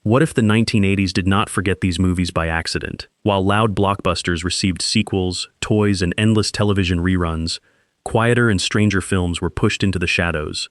What if the 1980s did not forget these movies by accident? While loud blockbusters received sequels, toys, and endless television reruns, quieter and stranger films were pushed into the shadows.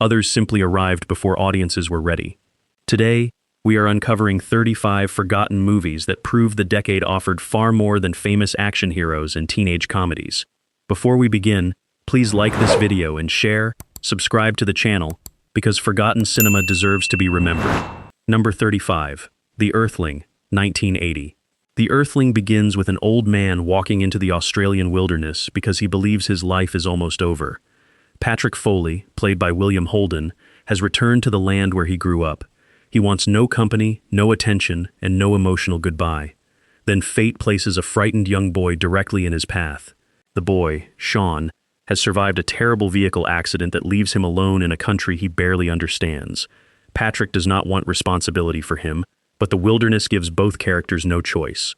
Others simply arrived before audiences were ready. Today, we are uncovering 35 forgotten movies that prove the decade offered far more than famous action heroes and teenage comedies. Before we begin, please like this video and share, subscribe to the channel, because forgotten cinema deserves to be remembered. Number 35. The Earthling, 1980. The Earthling begins with an old man walking into the Australian wilderness because he believes his life is almost over. Patrick Foley, played by William Holden, has returned to the land where he grew up. He wants no company, no attention, and no emotional goodbye. Then fate places a frightened young boy directly in his path. The boy, Sean, has survived a terrible vehicle accident that leaves him alone in a country he barely understands. Patrick does not want responsibility for him, but the wilderness gives both characters no choice.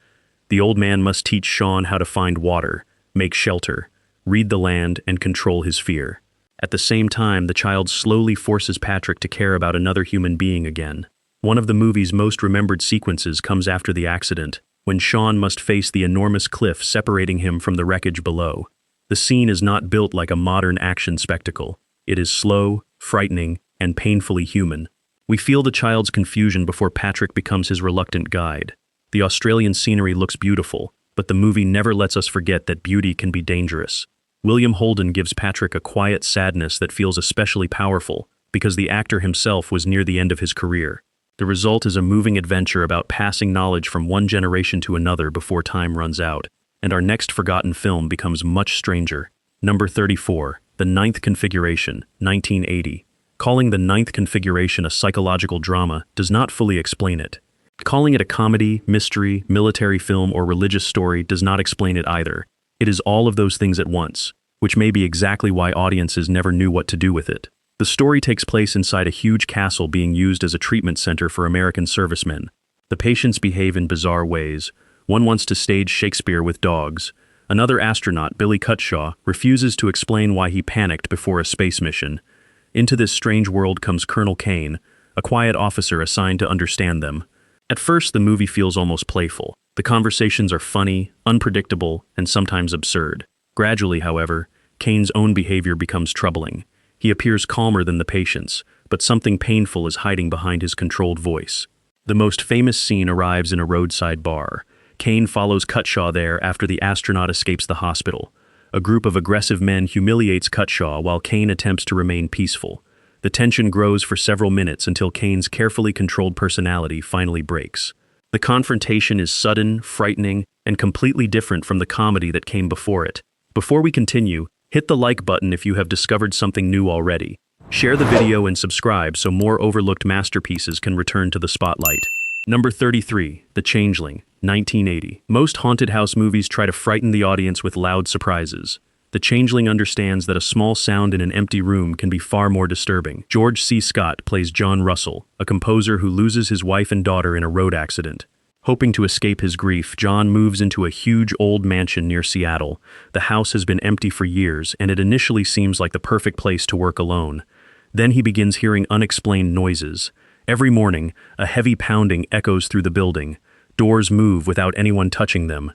The old man must teach Sean how to find water, make shelter, read the land, and control his fear. At the same time, the child slowly forces Patrick to care about another human being again. One of the movie's most remembered sequences comes after the accident, when Sean must face the enormous cliff separating him from the wreckage below. The scene is not built like a modern action spectacle. It is slow, frightening, and painfully human. We feel the child's confusion before Patrick becomes his reluctant guide. The Australian scenery looks beautiful, but the movie never lets us forget that beauty can be dangerous. William Holden gives Patrick a quiet sadness that feels especially powerful because the actor himself was near the end of his career. The result is a moving adventure about passing knowledge from one generation to another before time runs out, and our next forgotten film becomes much stranger. Number 34, The Ninth Configuration, 1980. Calling The Ninth Configuration a psychological drama does not fully explain it. Calling it a comedy, mystery, military film, or religious story does not explain it either. It is all of those things at once, which may be exactly why audiences never knew what to do with it. The story takes place inside a huge castle being used as a treatment center for American servicemen. The patients behave in bizarre ways. One wants to stage Shakespeare with dogs. Another astronaut, Billy Cutshaw, refuses to explain why he panicked before a space mission. Into this strange world comes Colonel Kane, a quiet officer assigned to understand them. At first, the movie feels almost playful. The conversations are funny, unpredictable, and sometimes absurd. Gradually, however, Kane's own behavior becomes troubling. He appears calmer than the patients, but something painful is hiding behind his controlled voice. The most famous scene arrives in a roadside bar. Kane follows Cutshaw there after the astronaut escapes the hospital. A group of aggressive men humiliates Cutshaw while Kane attempts to remain peaceful. The tension grows for several minutes until Kane's carefully controlled personality finally breaks. The confrontation is sudden, frightening, and completely different from the comedy that came before it. Before we continue, hit the like button if you have discovered something new already. Share the video and subscribe so more overlooked masterpieces can return to the spotlight. Number 33, The Changeling, 1980. Most haunted house movies try to frighten the audience with loud surprises. The Changeling understands that a small sound in an empty room can be far more disturbing. George C. Scott plays John Russell, a composer who loses his wife and daughter in a road accident. Hoping to escape his grief, John moves into a huge old mansion near Seattle. The house has been empty for years, and it initially seems like the perfect place to work alone. Then he begins hearing unexplained noises. Every morning, a heavy pounding echoes through the building. Doors move without anyone touching them.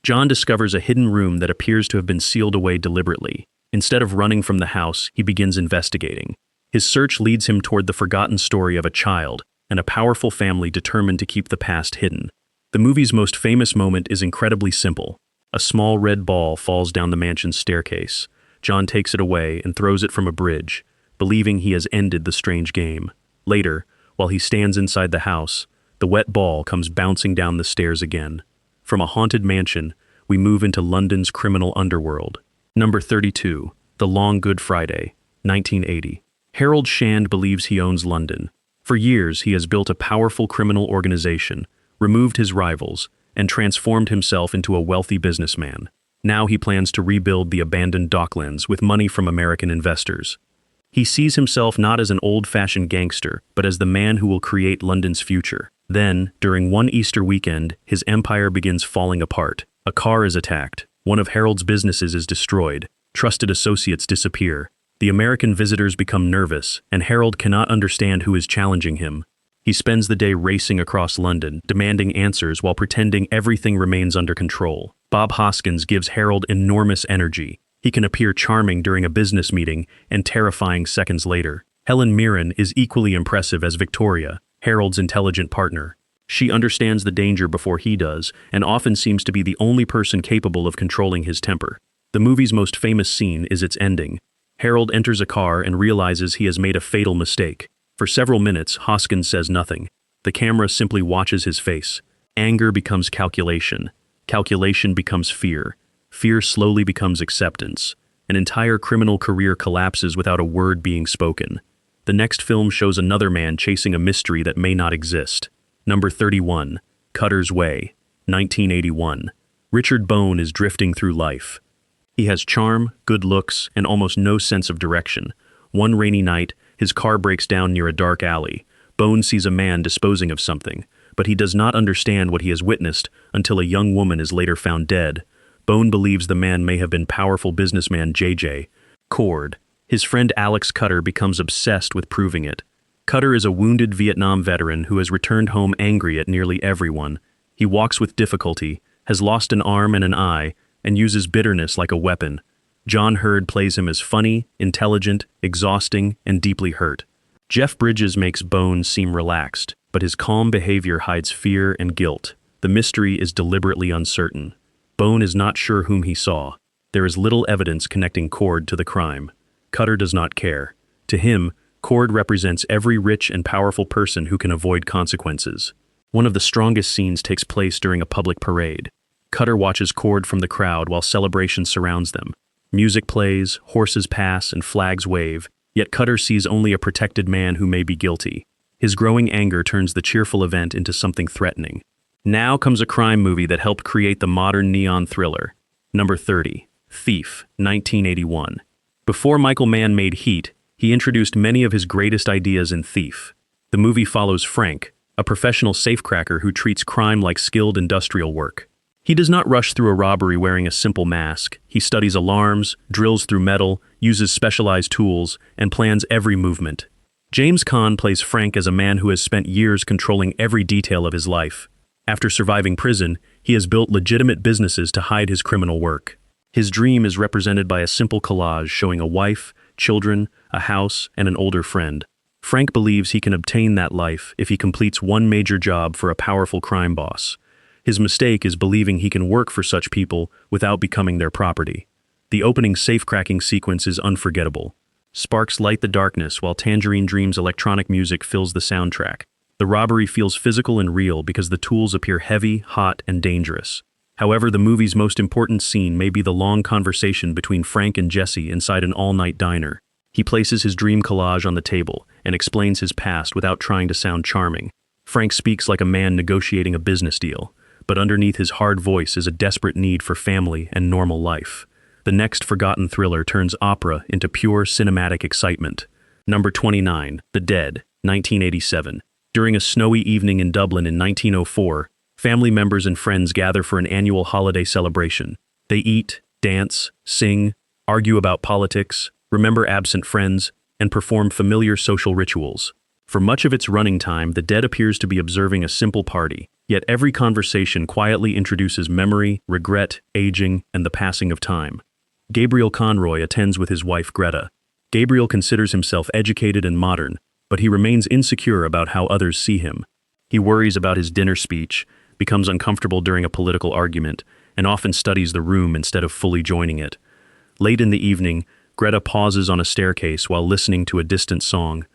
John discovers a hidden room that appears to have been sealed away deliberately. Instead of running from the house, he begins investigating. His search leads him toward the forgotten story of a child and a powerful family determined to keep the past hidden. The movie's most famous moment is incredibly simple. A small red ball falls down the mansion's staircase. John takes it away and throws it from a bridge, believing he has ended the strange game. Later, while he stands inside the house, the wet ball comes bouncing down the stairs again. From a haunted mansion, we move into London's criminal underworld. Number 32, The Long Good Friday, 1980. Harold Shand believes he owns London. For years, he has built a powerful criminal organization, removed his rivals, and transformed himself into a wealthy businessman. Now he plans to rebuild the abandoned Docklands with money from American investors. He sees himself not as an old-fashioned gangster, but as the man who will create London's future. Then, during one Easter weekend, his empire begins falling apart. A car is attacked. One of Harold's businesses is destroyed. Trusted associates disappear. The American visitors become nervous, and Harold cannot understand who is challenging him. He spends the day racing across London, demanding answers while pretending everything remains under control. Bob Hoskins gives Harold enormous energy. He can appear charming during a business meeting and terrifying seconds later. Helen Mirren is equally impressive as Victoria, Harold's intelligent partner. She understands the danger before he does, and often seems to be the only person capable of controlling his temper. The movie's most famous scene is its ending. Harold enters a car and realizes he has made a fatal mistake. For several minutes, Hoskins says nothing. The camera simply watches his face. Anger becomes calculation. Calculation becomes fear. Fear slowly becomes acceptance. An entire criminal career collapses without a word being spoken. The next film shows another man chasing a mystery that may not exist. Number 31, Cutter's Way, 1981. Richard Bone is drifting through life. He has charm, good looks, and almost no sense of direction. One rainy night, his car breaks down near a dark alley. Bone sees a man disposing of something, but he does not understand what he has witnessed until a young woman is later found dead. Bone believes the man may have been powerful businessman J.J. Cord. His friend Alex Cutter becomes obsessed with proving it. Cutter is a wounded Vietnam veteran who has returned home angry at nearly everyone. He walks with difficulty, has lost an arm and an eye, and uses bitterness like a weapon. John Hurd plays him as funny, intelligent, exhausting, and deeply hurt. Jeff Bridges makes Bone seem relaxed, but his calm behavior hides fear and guilt. The mystery is deliberately uncertain. Bone is not sure whom he saw. There is little evidence connecting Cord to the crime. Cutter does not care. To him, Cord represents every rich and powerful person who can avoid consequences. One of the strongest scenes takes place during a public parade. Cutter watches Cord from the crowd while celebration surrounds them. Music plays, horses pass, and flags wave, yet Cutter sees only a protected man who may be guilty. His growing anger turns the cheerful event into something threatening. Now comes a crime movie that helped create the modern neon thriller. Number 30, Thief, 1981. Before Michael Mann made Heat, he introduced many of his greatest ideas in Thief. The movie follows Frank, a professional safecracker who treats crime like skilled industrial work. He does not rush through a robbery wearing a simple mask. He studies alarms, drills through metal, uses specialized tools, and plans every movement. James Caan plays Frank as a man who has spent years controlling every detail of his life. After surviving prison, he has built legitimate businesses to hide his criminal work. His dream is represented by a simple collage showing a wife, children, a house, and an older friend. Frank believes he can obtain that life if he completes one major job for a powerful crime boss. His mistake is believing he can work for such people without becoming their property. The opening safe-cracking sequence is unforgettable. Sparks light the darkness while Tangerine Dream's electronic music fills the soundtrack. The robbery feels physical and real because the tools appear heavy, hot, and dangerous. However, the movie's most important scene may be the long conversation between Frank and Jesse inside an all-night diner. He places his dream collage on the table and explains his past without trying to sound charming. Frank speaks like a man negotiating a business deal, but underneath his hard voice is a desperate need for family and normal life. The next forgotten thriller turns opera into pure cinematic excitement. Number 29, The Dead, 1987. During a snowy evening in Dublin in 1904, family members and friends gather for an annual holiday celebration. They eat, dance, sing, argue about politics, remember absent friends, and perform familiar social rituals. For much of its running time, The Dead appears to be observing a simple party, yet every conversation quietly introduces memory, regret, aging, and the passing of time. Gabriel Conroy attends with his wife Greta. Gabriel considers himself educated and modern, but he remains insecure about how others see him. He worries about his dinner speech, becomes uncomfortable during a political argument, and often studies the room instead of fully joining it. Late in the evening, Greta pauses on a staircase while listening to a distant song.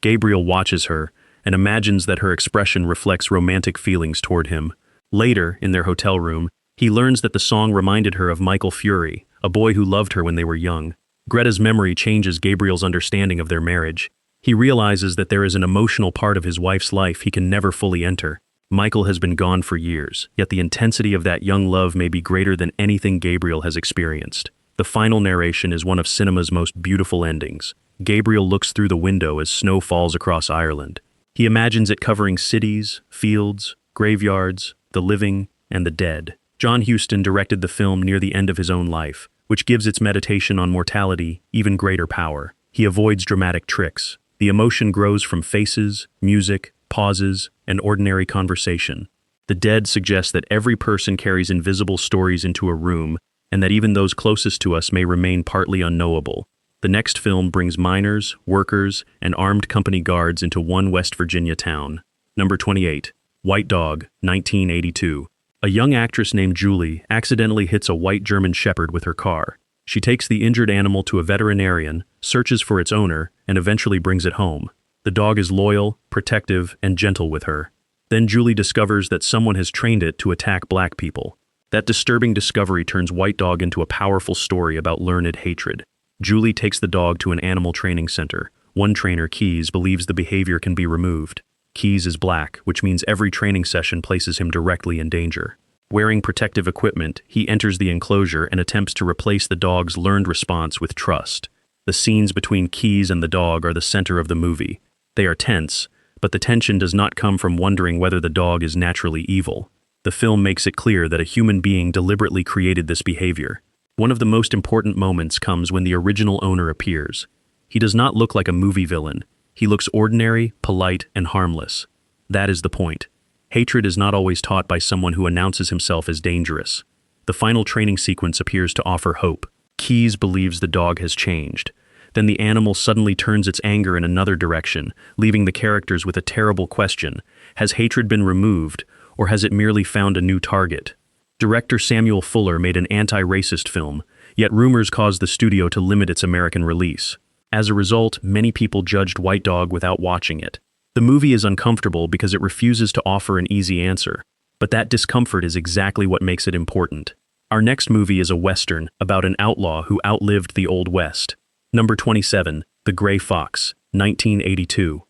Gabriel watches her and imagines that her expression reflects romantic feelings toward him. Later, in their hotel room, he learns that the song reminded her of Michael Fury, a boy who loved her when they were young. Greta's memory changes Gabriel's understanding of their marriage. He realizes that there is an emotional part of his wife's life he can never fully enter. Michael has been gone for years, yet the intensity of that young love may be greater than anything Gabriel has experienced. The final narration is one of cinema's most beautiful endings. Gabriel looks through the window as snow falls across Ireland. He imagines it covering cities, fields, graveyards, the living, and the dead. John Huston directed the film near the end of his own life, which gives its meditation on mortality even greater power. He avoids dramatic tricks. The emotion grows from faces, music, pauses, and ordinary conversation. The dead suggests that every person carries invisible stories into a room, and that even those closest to us may remain partly unknowable. The next film brings miners, workers, and armed company guards into one West Virginia town. Number 28. White Dog, 1982. A young actress named Julie accidentally hits a white German Shepherd with her car. She takes the injured animal to a veterinarian, searches for its owner, and eventually brings it home. The dog is loyal, protective, and gentle with her. Then Julie discovers that someone has trained it to attack black people. That disturbing discovery turns White Dog into a powerful story about learned hatred. Julie takes the dog to an animal training center. One trainer, Keys, believes the behavior can be removed. Keys is black, which means every training session places him directly in danger. Wearing protective equipment, he enters the enclosure and attempts to replace the dog's learned response with trust. The scenes between Keys and the dog are the center of the movie. They are tense, but the tension does not come from wondering whether the dog is naturally evil. The film makes it clear that a human being deliberately created this behavior. One of the most important moments comes when the original owner appears. He does not look like a movie villain. He looks ordinary, polite, and harmless. That is the point. Hatred is not always taught by someone who announces himself as dangerous. The final training sequence appears to offer hope. Keys believes the dog has changed. Then the animal suddenly turns its anger in another direction, leaving the characters with a terrible question. Has hatred been removed, or has it merely found a new target? Director Samuel Fuller made an anti-racist film, yet rumors caused the studio to limit its American release. As a result, many people judged White Dog without watching it. The movie is uncomfortable because it refuses to offer an easy answer. But that discomfort is exactly what makes it important. Our next movie is a Western about an outlaw who outlived the Old West. Number 27, The Gray Fox, 1982.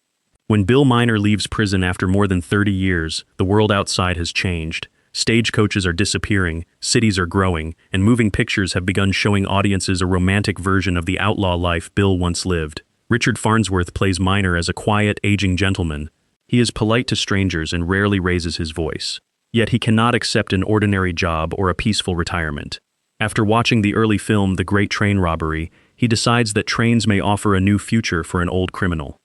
When Bill Miner leaves prison after more than 30 years, the world outside has changed. Stagecoaches are disappearing, cities are growing, and moving pictures have begun showing audiences a romantic version of the outlaw life Bill once lived. Richard Farnsworth plays Miner as a quiet, aging gentleman. He is polite to strangers and rarely raises his voice. Yet he cannot accept an ordinary job or a peaceful retirement. After watching the early film The Great Train Robbery, he decides that trains may offer a new future for an old criminal.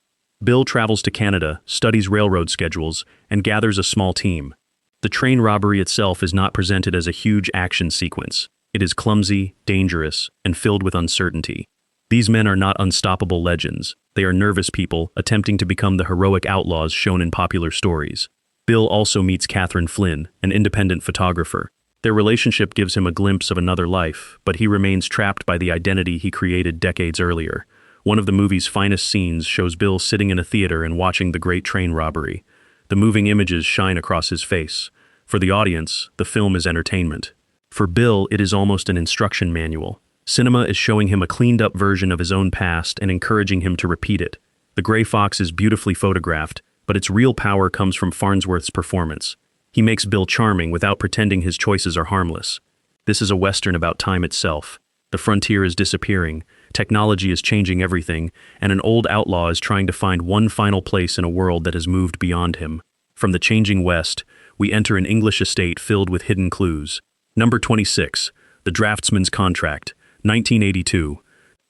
Bill travels to Canada, studies railroad schedules, and gathers a small team. The train robbery itself is not presented as a huge action sequence. It is clumsy, dangerous, and filled with uncertainty. These men are not unstoppable legends. They are nervous people attempting to become the heroic outlaws shown in popular stories. Bill also meets Catherine Flynn, an independent photographer. Their relationship gives him a glimpse of another life, but he remains trapped by the identity he created decades earlier. One of the movie's finest scenes shows Bill sitting in a theater and watching the Great Train Robbery. The moving images shine across his face. For the audience, the film is entertainment. For Bill, it is almost an instruction manual. Cinema is showing him a cleaned-up version of his own past and encouraging him to repeat it. The Gray Fox is beautifully photographed, but its real power comes from Farnsworth's performance. He makes Bill charming without pretending his choices are harmless. This is a Western about time itself. The frontier is disappearing, technology is changing everything, and an old outlaw is trying to find one final place in a world that has moved beyond him. From the changing West, we enter an English estate filled with hidden clues. Number 26, The Draftsman's Contract, 1982.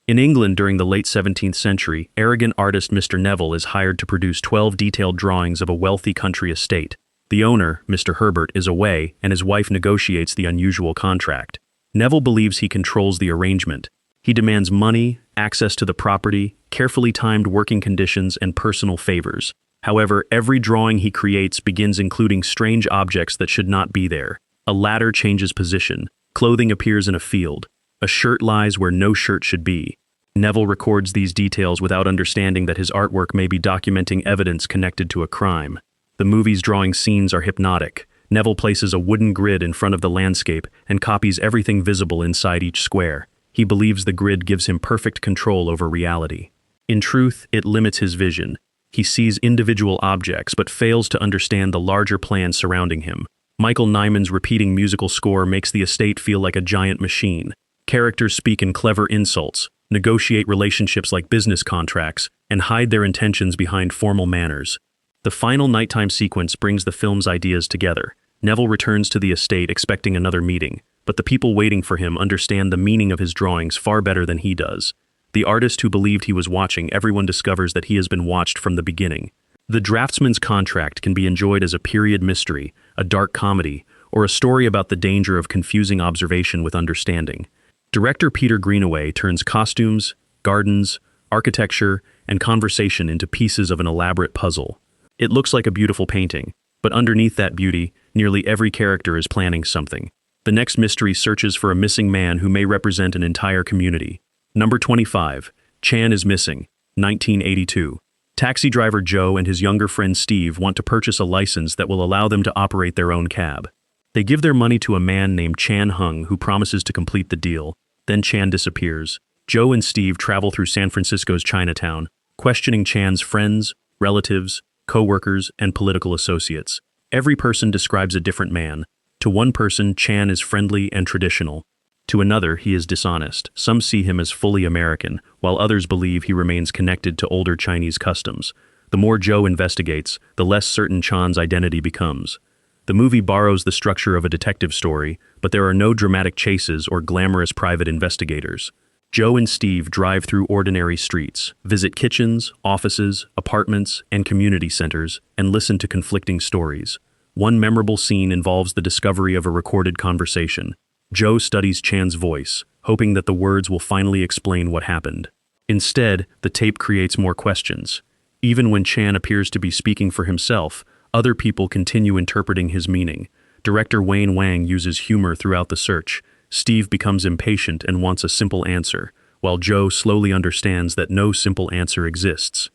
In England during the late 17th century, arrogant artist Mr. Neville is hired to produce 12 detailed drawings of a wealthy country estate. The owner, Mr. Herbert, is away, and his wife negotiates the unusual contract. Neville believes he controls the arrangement. He demands money, access to the property, carefully timed working conditions, and personal favors. However, every drawing he creates begins including strange objects that should not be there. A ladder changes position. Clothing appears in a field. A shirt lies where no shirt should be. Neville records these details without understanding that his artwork may be documenting evidence connected to a crime. The movie's drawing scenes are hypnotic. Neville places a wooden grid in front of the landscape and copies everything visible inside each square. He believes the grid gives him perfect control over reality. In truth, it limits his vision. He sees individual objects but fails to understand the larger plan surrounding him. Michael Nyman's repeating musical score makes the estate feel like a giant machine. Characters speak in clever insults, negotiate relationships like business contracts, and hide their intentions behind formal manners. The final nighttime sequence brings the film's ideas together. Neville returns to the estate expecting another meeting, but the people waiting for him understand the meaning of his drawings far better than he does. The artist who believed he was watching everyone discovers that he has been watched from the beginning. The Draftsman's Contract can be enjoyed as a period mystery, a dark comedy, or a story about the danger of confusing observation with understanding. Director Peter Greenaway turns costumes, gardens, architecture, and conversation into pieces of an elaborate puzzle. It looks like a beautiful painting, but underneath that beauty, nearly every character is planning something. The next mystery searches for a missing man who may represent an entire community. Number 25. Chan is Missing, 1982. Taxi driver Joe and his younger friend Steve want to purchase a license that will allow them to operate their own cab. They give their money to a man named Chan Hung who promises to complete the deal. Then Chan disappears. Joe and Steve travel through San Francisco's Chinatown, questioning Chan's friends, relatives, co-workers, and political associates. Every person describes a different man. To one person, Chan is friendly and traditional. To another, he is dishonest. Some see him as fully American, while others believe he remains connected to older Chinese customs. The more Joe investigates, the less certain Chan's identity becomes. The movie borrows the structure of a detective story, but there are no dramatic chases or glamorous private investigators. Joe and Steve drive through ordinary streets, visit kitchens, offices, apartments, and community centers, and listen to conflicting stories. One memorable scene involves the discovery of a recorded conversation. Joe studies Chan's voice, hoping that the words will finally explain what happened. Instead, the tape creates more questions. Even when Chan appears to be speaking for himself, other people continue interpreting his meaning. Director Wayne Wang uses humor throughout the search. Steve becomes impatient and wants a simple answer, while Joe slowly understands that no simple answer exists.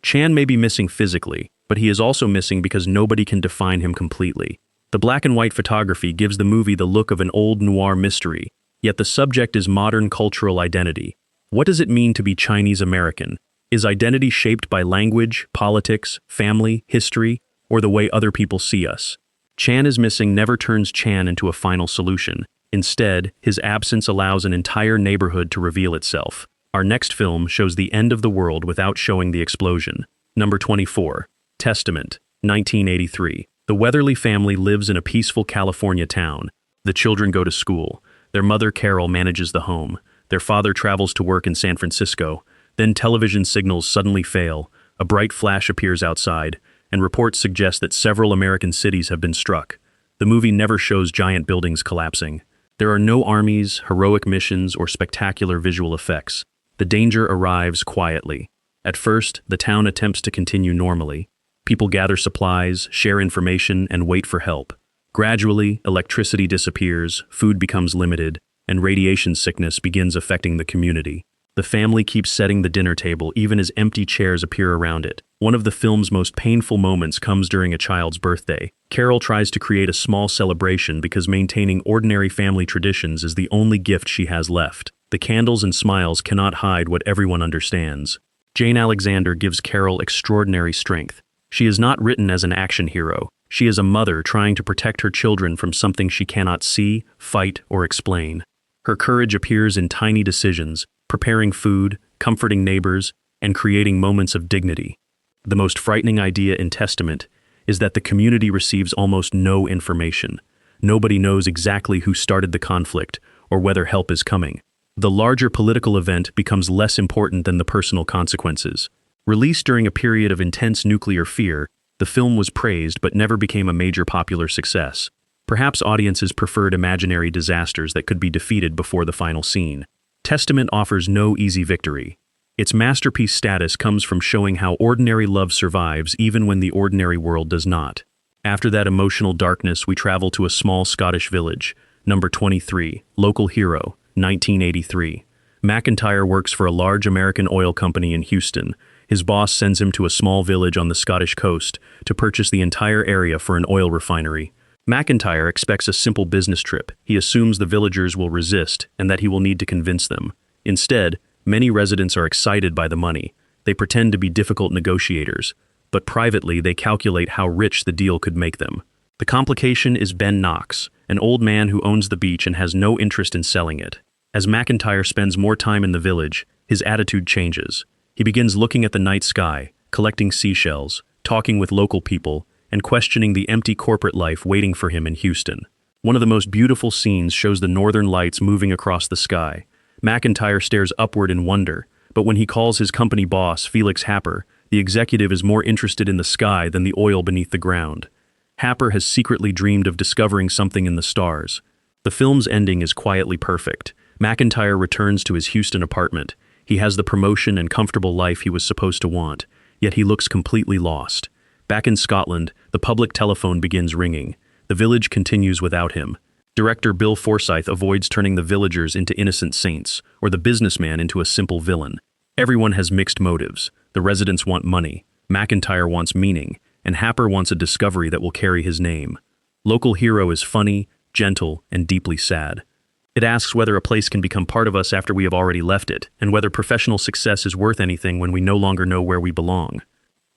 Chan may be missing physically, but he is also missing because nobody can define him completely. The black and white photography gives the movie the look of an old noir mystery, yet the subject is modern cultural identity. What does it mean to be Chinese American? Is identity shaped by language, politics, family, history, or the way other people see us? Chan is Missing never turns Chan into a final solution. Instead, his absence allows an entire neighborhood to reveal itself. Our next film shows the end of the world without showing the explosion. Number 24. Testament, 1983. The Weatherly family lives in a peaceful California town. The children go to school. Their mother, Carol, manages the home. Their father travels to work in San Francisco. Then television signals suddenly fail. A bright flash appears outside, and reports suggest that several American cities have been struck. The movie never shows giant buildings collapsing. There are no armies, heroic missions, or spectacular visual effects. The danger arrives quietly. At first, the town attempts to continue normally. People gather supplies, share information, and wait for help. Gradually, electricity disappears, food becomes limited, and radiation sickness begins affecting the community. The family keeps setting the dinner table even as empty chairs appear around it. One of the film's most painful moments comes during a child's birthday. Carol tries to create a small celebration because maintaining ordinary family traditions is the only gift she has left. The candles and smiles cannot hide what everyone understands. Jane Alexander gives Carol extraordinary strength. She is not written as an action hero. She is a mother trying to protect her children from something she cannot see, fight, or explain. Her courage appears in tiny decisions, preparing food, comforting neighbors, and creating moments of dignity. The most frightening idea in Testament is that the community receives almost no information. Nobody knows exactly who started the conflict or whether help is coming. The larger political event becomes less important than the personal consequences. Released during a period of intense nuclear fear, the film was praised but never became a major popular success. Perhaps audiences preferred imaginary disasters that could be defeated before the final scene. Testament offers no easy victory. Its masterpiece status comes from showing how ordinary love survives even when the ordinary world does not. After that emotional darkness, we travel to a small Scottish village. Number 23, Local Hero, 1983. McIntyre works for a large American oil company in Houston. His boss sends him to a small village on the Scottish coast to purchase the entire area for an oil refinery. McIntyre expects a simple business trip. He assumes the villagers will resist and that he will need to convince them. Instead, many residents are excited by the money. They pretend to be difficult negotiators, but privately they calculate how rich the deal could make them. The complication is Ben Knox, an old man who owns the beach and has no interest in selling it. As McIntyre spends more time in the village, his attitude changes. He begins looking at the night sky, collecting seashells, talking with local people, and questioning the empty corporate life waiting for him in Houston. One of the most beautiful scenes shows the northern lights moving across the sky. McIntyre stares upward in wonder, but when he calls his company boss, Felix Happer, The executive is more interested in the sky than the oil beneath the ground. Happer has secretly dreamed of discovering something in the stars. The film's ending is quietly perfect. McIntyre returns to his Houston apartment. He has the promotion and comfortable life he was supposed to want, yet he looks completely lost. Back in Scotland, the public telephone begins ringing. The village continues without him. Director Bill Forsyth avoids turning the villagers into innocent saints, or the businessman into a simple villain. Everyone has mixed motives. The residents want money, McIntyre wants meaning, and Happer wants a discovery that will carry his name. Local Hero is funny, gentle, and deeply sad. It asks whether a place can become part of us after we have already left it, and whether professional success is worth anything when we no longer know where we belong.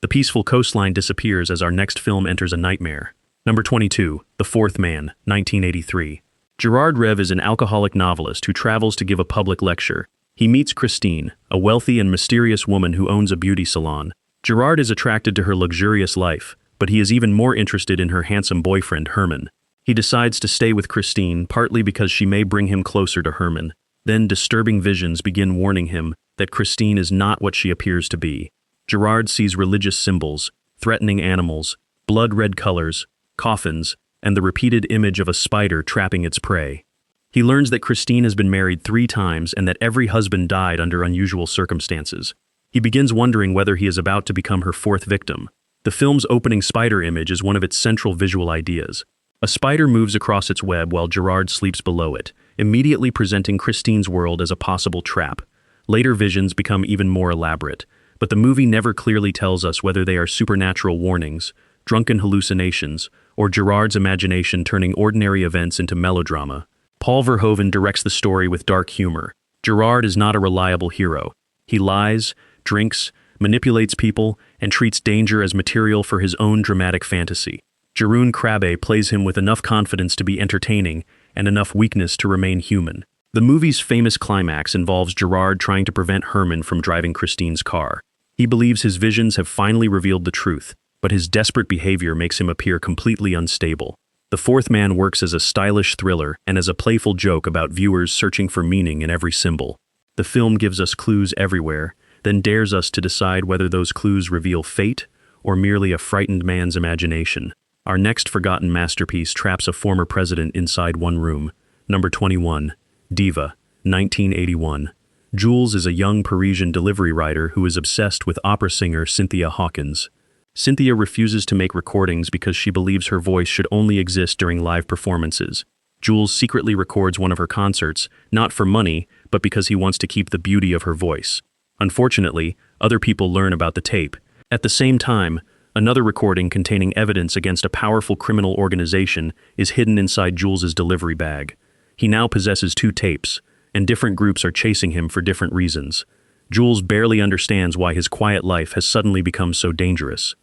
The peaceful coastline disappears as our next film enters a nightmare. Number 22, The Fourth Man, 1983. Gerard Rev is an alcoholic novelist who travels to give a public lecture. He meets Christine, a wealthy and mysterious woman who owns a beauty salon. Gerard is attracted to her luxurious life, but he is even more interested in her handsome boyfriend, Herman. He decides to stay with Christine, partly because she may bring him closer to Herman. Then disturbing visions begin warning him that Christine is not what she appears to be. Gerard sees religious symbols, threatening animals, blood-red colors, coffins, and the repeated image of a spider trapping its prey. He learns that Christine has been married 3 times and that every husband died under unusual circumstances. He begins wondering whether he is about to become her 4th victim. The film's opening spider image is one of its central visual ideas. A spider moves across its web while Gerard sleeps below it, immediately presenting Christine's world as a possible trap. Later visions become even more elaborate, but the movie never clearly tells us whether they are supernatural warnings, drunken hallucinations, or Gerard's imagination turning ordinary events into melodrama. Paul Verhoeven directs the story with dark humor. Gerard is not a reliable hero. He lies, drinks, manipulates people, and treats danger as material for his own dramatic fantasy. Jeroen Krabbe plays him with enough confidence to be entertaining and enough weakness to remain human. The movie's famous climax involves Gerard trying to prevent Herman from driving Christine's car. He believes his visions have finally revealed the truth, but his desperate behavior makes him appear completely unstable. The Fourth Man works as a stylish thriller and as a playful joke about viewers searching for meaning in every symbol. The film gives us clues everywhere, then dares us to decide whether those clues reveal fate or merely a frightened man's imagination. Our next forgotten masterpiece traps a former president inside one room. Number 21, Diva, 1981. Jules is a young Parisian delivery rider who is obsessed with opera singer Cynthia Hawkins. Cynthia refuses to make recordings because she believes her voice should only exist during live performances. Jules secretly records one of her concerts, not for money, but because he wants to keep the beauty of her voice. Unfortunately, other people learn about the tape. At the same time, another recording containing evidence against a powerful criminal organization is hidden inside Jules's delivery bag. He now possesses 2 tapes, and different groups are chasing him for different reasons. Jules barely understands why his quiet life has suddenly become so dangerous.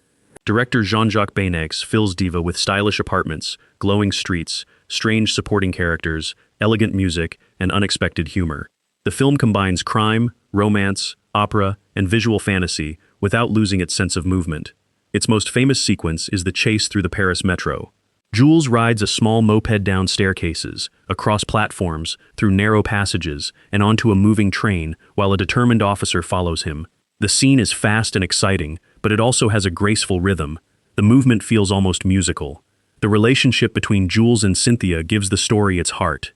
Director Jean-Jacques Benex fills Diva with stylish apartments, glowing streets, strange supporting characters, elegant music, and unexpected humor. The film combines crime, romance, opera, and visual fantasy without losing its sense of movement. Its most famous sequence is the chase through the Paris metro. Jules rides a small moped down staircases, across platforms, through narrow passages, and onto a moving train while a determined officer follows him. The scene is fast and exciting, but it also has a graceful rhythm. The movement feels almost musical. The relationship between Jules and Cynthia gives the story its heart.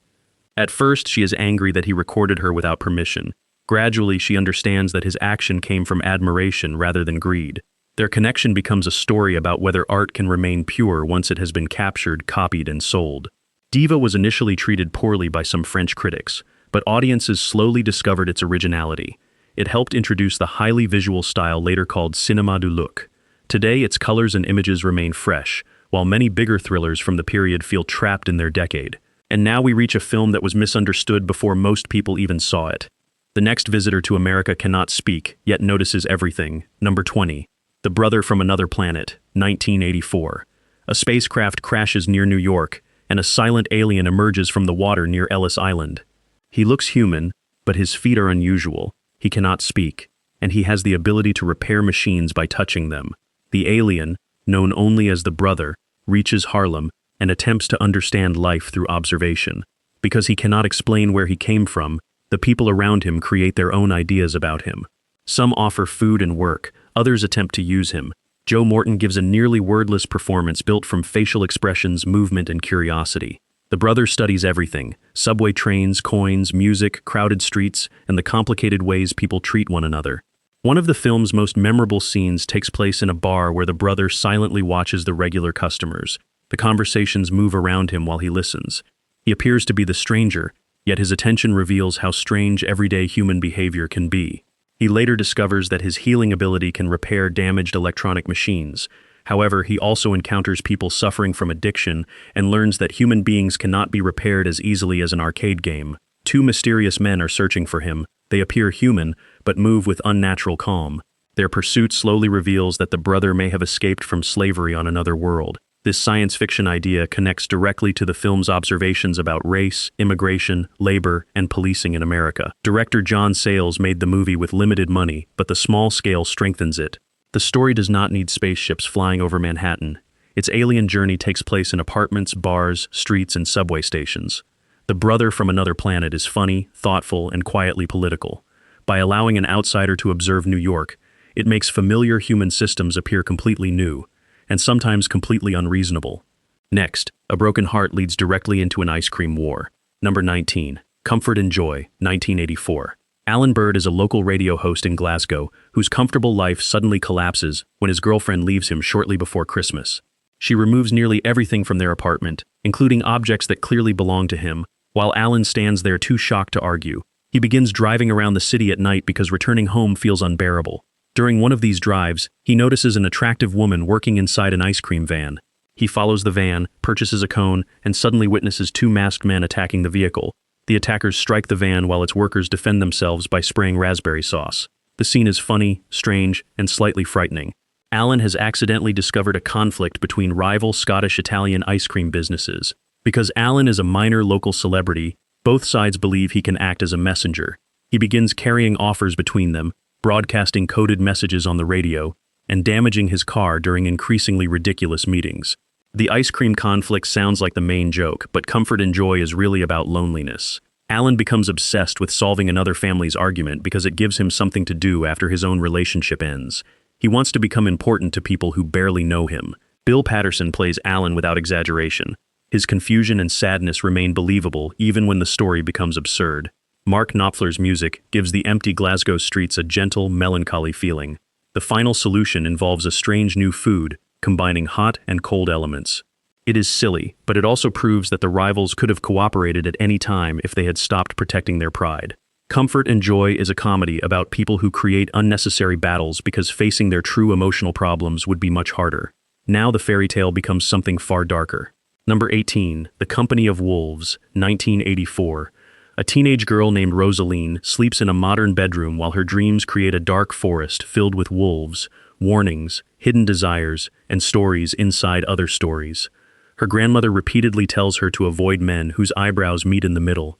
At first, she is angry that he recorded her without permission. Gradually, she understands that his action came from admiration rather than greed. Their connection becomes a story about whether art can remain pure once it has been captured, copied, and sold. Diva was initially treated poorly by some French critics, but audiences slowly discovered its originality. It helped introduce the highly visual style later called cinéma du look. Today, its colors and images remain fresh, while many bigger thrillers from the period feel trapped in their decade. And now we reach a film that was misunderstood before most people even saw it. The next visitor to America cannot speak, yet notices everything. Number 20. The Brother from Another Planet, 1984. A spacecraft crashes near New York, and a silent alien emerges from the water near Ellis Island. He looks human, but his feet are unusual. He cannot speak, and he has the ability to repair machines by touching them. The alien, known only as the Brother, reaches Harlem and attempts to understand life through observation. Because he cannot explain where he came from, the people around him create their own ideas about him. Some offer food and work, Others attempt to use him. Joe Morton gives a nearly wordless performance built from facial expressions, movement, and curiosity. The brother studies everything: subway trains, coins, music, crowded streets, and the complicated ways people treat one another. One of the film's most memorable scenes takes place in a bar where the brother silently watches the regular customers. The conversations move around him while he listens. He appears to be the stranger, yet his attention reveals how strange everyday human behavior can be. He later discovers that his healing ability can repair damaged electronic machines. However, he also encounters people suffering from addiction and learns that human beings cannot be repaired as easily as an arcade game. Two mysterious men are searching for him. They appear human, but move with unnatural calm. Their pursuit slowly reveals that the brother may have escaped from slavery on another world. This science fiction idea connects directly to the film's observations about race, immigration, labor, and policing in America. Director John Sayles made the movie with limited money, but the small scale strengthens it. The story does not need spaceships flying over Manhattan. Its alien journey takes place in apartments, bars, streets, and subway stations. The brother from another planet is funny, thoughtful, and quietly political. By allowing an outsider to observe New York, it makes familiar human systems appear completely new, and sometimes completely unreasonable. Next, A Broken Heart leads directly into an ice cream war. Number 19. Comfort and Joy, 1984. Alan Bird is a local radio host in Glasgow whose comfortable life suddenly collapses when his girlfriend leaves him shortly before Christmas. She removes nearly everything from their apartment, including objects that clearly belong to him, while Alan stands there too shocked to argue. He begins driving around the city at night because returning home feels unbearable. During one of these drives, he notices an attractive woman working inside an ice cream van. He follows the van, purchases a cone, and suddenly witnesses two masked men attacking the vehicle. The attackers strike the van while its workers defend themselves by spraying raspberry sauce. The scene is funny, strange, and slightly frightening. Alan has accidentally discovered a conflict between rival Scottish-Italian ice cream businesses. Because Alan is a minor local celebrity, both sides believe he can act as a messenger. He begins carrying offers between them, broadcasting coded messages on the radio, and damaging his car during increasingly ridiculous meetings. The ice cream conflict sounds like the main joke, but Comfort and Joy is really about loneliness. Alan becomes obsessed with solving another family's argument because it gives him something to do after his own relationship ends. He wants to become important to people who barely know him. Bill Patterson plays Alan without exaggeration. His confusion and sadness remain believable even when the story becomes absurd. Mark Knopfler's music gives the empty Glasgow streets a gentle, melancholy feeling. The final solution involves a strange new food, combining hot and cold elements. It is silly, but it also proves that the rivals could have cooperated at any time if they had stopped protecting their pride. Comfort and Joy is a comedy about people who create unnecessary battles because facing their true emotional problems would be much harder. Now the fairy tale becomes something far darker. Number 18. The Company of Wolves, 1984. A teenage girl named Rosaline sleeps in a modern bedroom while her dreams create a dark forest filled with wolves, warnings, hidden desires, and stories inside other stories. Her grandmother repeatedly tells her to avoid men whose eyebrows meet in the middle.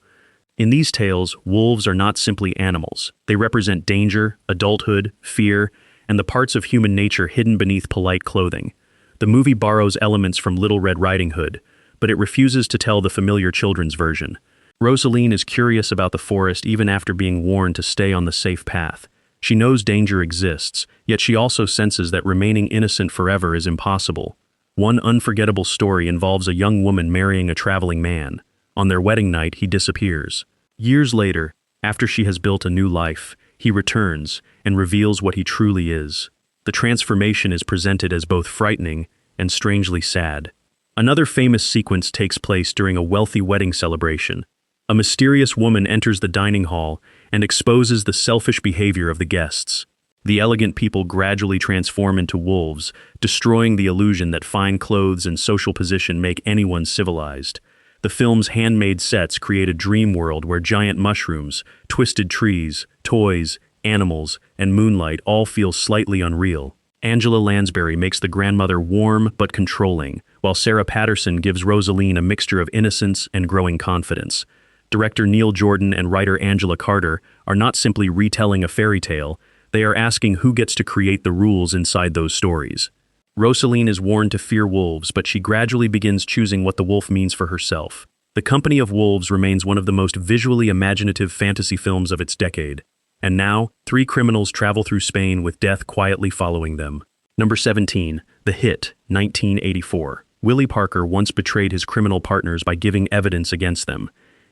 In these tales, wolves are not simply animals. They represent danger, adulthood, fear, and the parts of human nature hidden beneath polite clothing. The movie borrows elements from Little Red Riding Hood, but it refuses to tell the familiar children's version. Rosaline is curious about the forest even after being warned to stay on the safe path. She knows danger exists, yet she also senses that remaining innocent forever is impossible. One unforgettable story involves a young woman marrying a traveling man. On their wedding night, he disappears. Years later, after she has built a new life, he returns and reveals what he truly is. The transformation is presented as both frightening and strangely sad. Another famous sequence takes place during a wealthy wedding celebration. A mysterious woman enters the dining hall and exposes the selfish behavior of the guests. The elegant people gradually transform into wolves, destroying the illusion that fine clothes and social position make anyone civilized. The film's handmade sets create a dream world where giant mushrooms, twisted trees, toys, animals, and moonlight all feel slightly unreal. Angela Lansbury makes the grandmother warm but controlling, while Sarah Patterson gives Rosaline a mixture of innocence and growing confidence. Director Neil Jordan and writer Angela Carter are not simply retelling a fairy tale, they are asking who gets to create the rules inside those stories. Rosaline is warned to fear wolves, but she gradually begins choosing what the wolf means for herself. The Company of Wolves remains one of the most visually imaginative fantasy films of its decade. And now, three criminals travel through Spain with death quietly following them. Number 17. The Hit, 1984. Willie Parker once betrayed his criminal partners by giving evidence against them.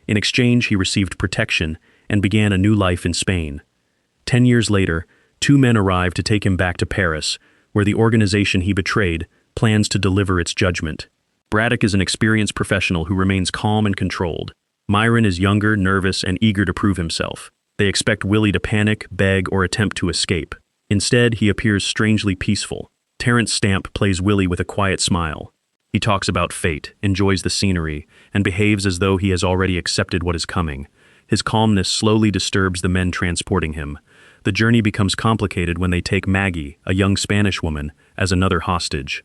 In exchange, he received protection and began a new life in Spain. 10 years later, two men arrive to take him back to Paris, where the organization he betrayed plans to deliver its judgment. Braddock is an experienced professional who remains calm and controlled. Myron is younger, nervous, and eager to prove himself. They expect Willie to panic, beg, or attempt to escape. Instead, he appears strangely peaceful. Terrence Stamp plays Willie with a quiet smile. He talks about fate, enjoys the scenery, and behaves as though he has already accepted what is coming. His calmness slowly disturbs the men transporting him. The journey becomes complicated when they take Maggie, a young Spanish woman, as another hostage.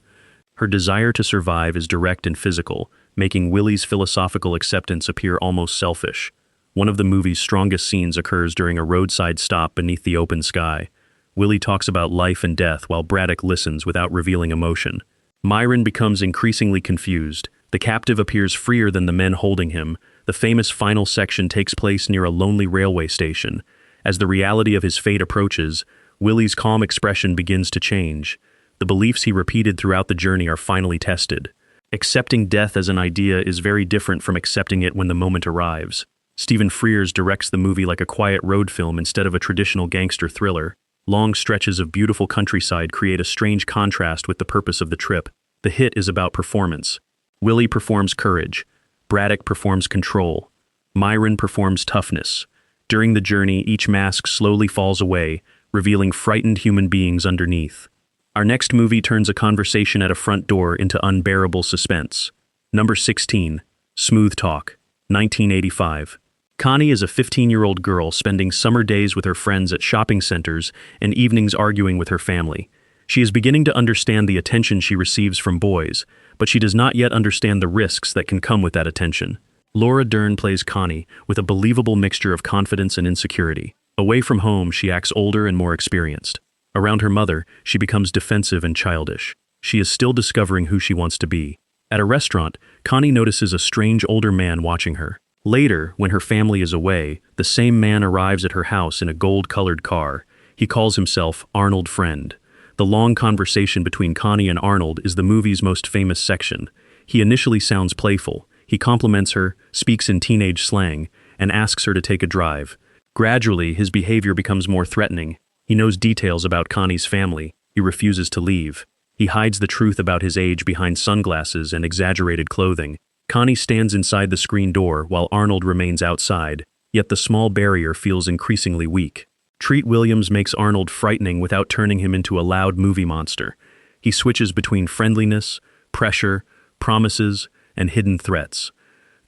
Her desire to survive is direct and physical, making Willie's philosophical acceptance appear almost selfish. One of the movie's strongest scenes occurs during a roadside stop beneath the open sky. Willie talks about life and death while Braddock listens without revealing emotion. Myron becomes increasingly confused. The captive appears freer than the men holding him. The famous final section takes place near a lonely railway station. As the reality of his fate approaches, Willie's calm expression begins to change. The beliefs he repeated throughout the journey are finally tested. Accepting death as an idea is very different from accepting it when the moment arrives. Stephen Frears directs the movie like a quiet road film instead of a traditional gangster thriller. Long stretches of beautiful countryside create a strange contrast with the purpose of the trip. The Hit is about performance. Willie performs courage. Braddock performs control. Myron performs toughness. During the journey, each mask slowly falls away, revealing frightened human beings underneath. Our next movie turns a conversation at a front door into unbearable suspense. Number 16. Smooth Talk, 1985. Connie is a 15-year-old girl spending summer days with her friends at shopping centers and evenings arguing with her family. She is beginning to understand the attention she receives from boys, but she does not yet understand the risks that can come with that attention. Laura Dern plays Connie with a believable mixture of confidence and insecurity. Away from home, she acts older and more experienced. Around her mother, she becomes defensive and childish. She is still discovering who she wants to be. At a restaurant, Connie notices a strange older man watching her. Later, when her family is away, the same man arrives at her house in a gold-colored car. He calls himself Arnold Friend. The long conversation between Connie and Arnold is the movie's most famous section. He initially sounds playful. He compliments her, speaks in teenage slang, and asks her to take a drive. Gradually, his behavior becomes more threatening. He knows details about Connie's family. He refuses to leave. He hides the truth about his age behind sunglasses and exaggerated clothing. Connie stands inside the screen door while Arnold remains outside, yet the small barrier feels increasingly weak. Treat Williams makes Arnold frightening without turning him into a loud movie monster. He switches between friendliness, pressure, promises, and hidden threats.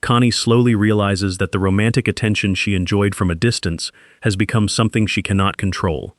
Connie slowly realizes that the romantic attention she enjoyed from a distance has become something she cannot control.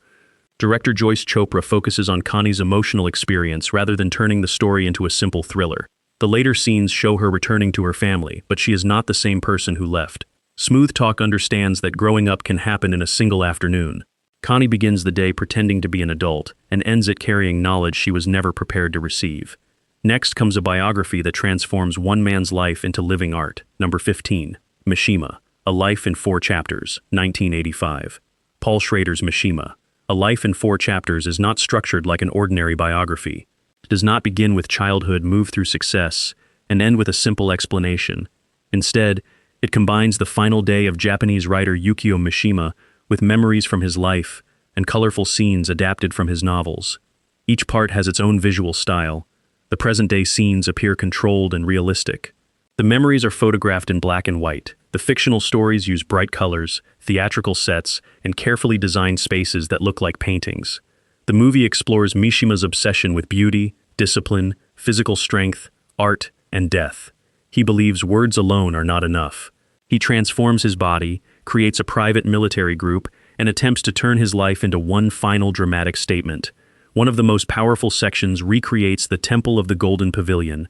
Director Joyce Chopra focuses on Connie's emotional experience rather than turning the story into a simple thriller. The later scenes show her returning to her family, but she is not the same person who left. Smooth Talk understands that growing up can happen in a single afternoon. Connie begins the day pretending to be an adult and ends it carrying knowledge she was never prepared to receive. Next comes a biography that transforms one man's life into living art. Number 15. Mishima, A Life in 4 Chapters, 1985. Paul Schrader's Mishima, A Life in 4 Chapters is not structured like an ordinary biography. It does not begin with childhood, move through success, and end with a simple explanation. Instead, it combines the final day of Japanese writer Yukio Mishima with memories from his life and colorful scenes adapted from his novels. Each part has its own visual style. The present-day scenes appear controlled and realistic. The memories are photographed in black and white. The fictional stories use bright colors, theatrical sets, and carefully designed spaces that look like paintings. The movie explores Mishima's obsession with beauty, discipline, physical strength, art, and death. He believes words alone are not enough. He transforms his body, creates a private military group, and attempts to turn his life into one final dramatic statement. One of the most powerful sections recreates the Temple of the Golden Pavilion.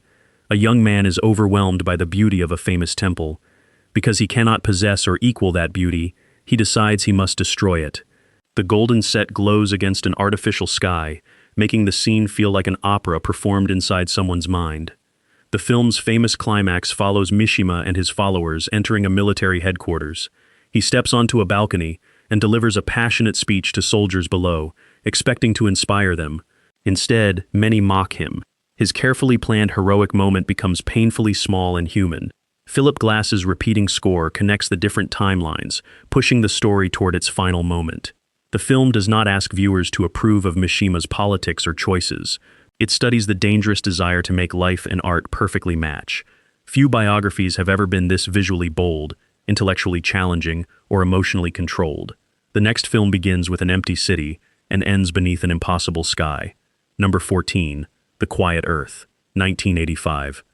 A young man is overwhelmed by the beauty of a famous temple. Because he cannot possess or equal that beauty, he decides he must destroy it. The golden set glows against an artificial sky, making the scene feel like an opera performed inside someone's mind. The film's famous climax follows Mishima and his followers entering a military headquarters. He steps onto a balcony, and delivers a passionate speech to soldiers below, expecting to inspire them. Instead, many mock him. His carefully planned heroic moment becomes painfully small and human. Philip Glass's repeating score connects the different timelines, pushing the story toward its final moment. The film does not ask viewers to approve of Mishima's politics or choices. It studies the dangerous desire to make life and art perfectly match. Few biographies have ever been this visually bold, intellectually challenging, or emotionally controlled. The next film begins with an empty city and ends beneath an impossible sky. Number 14, The Quiet Earth, 1985.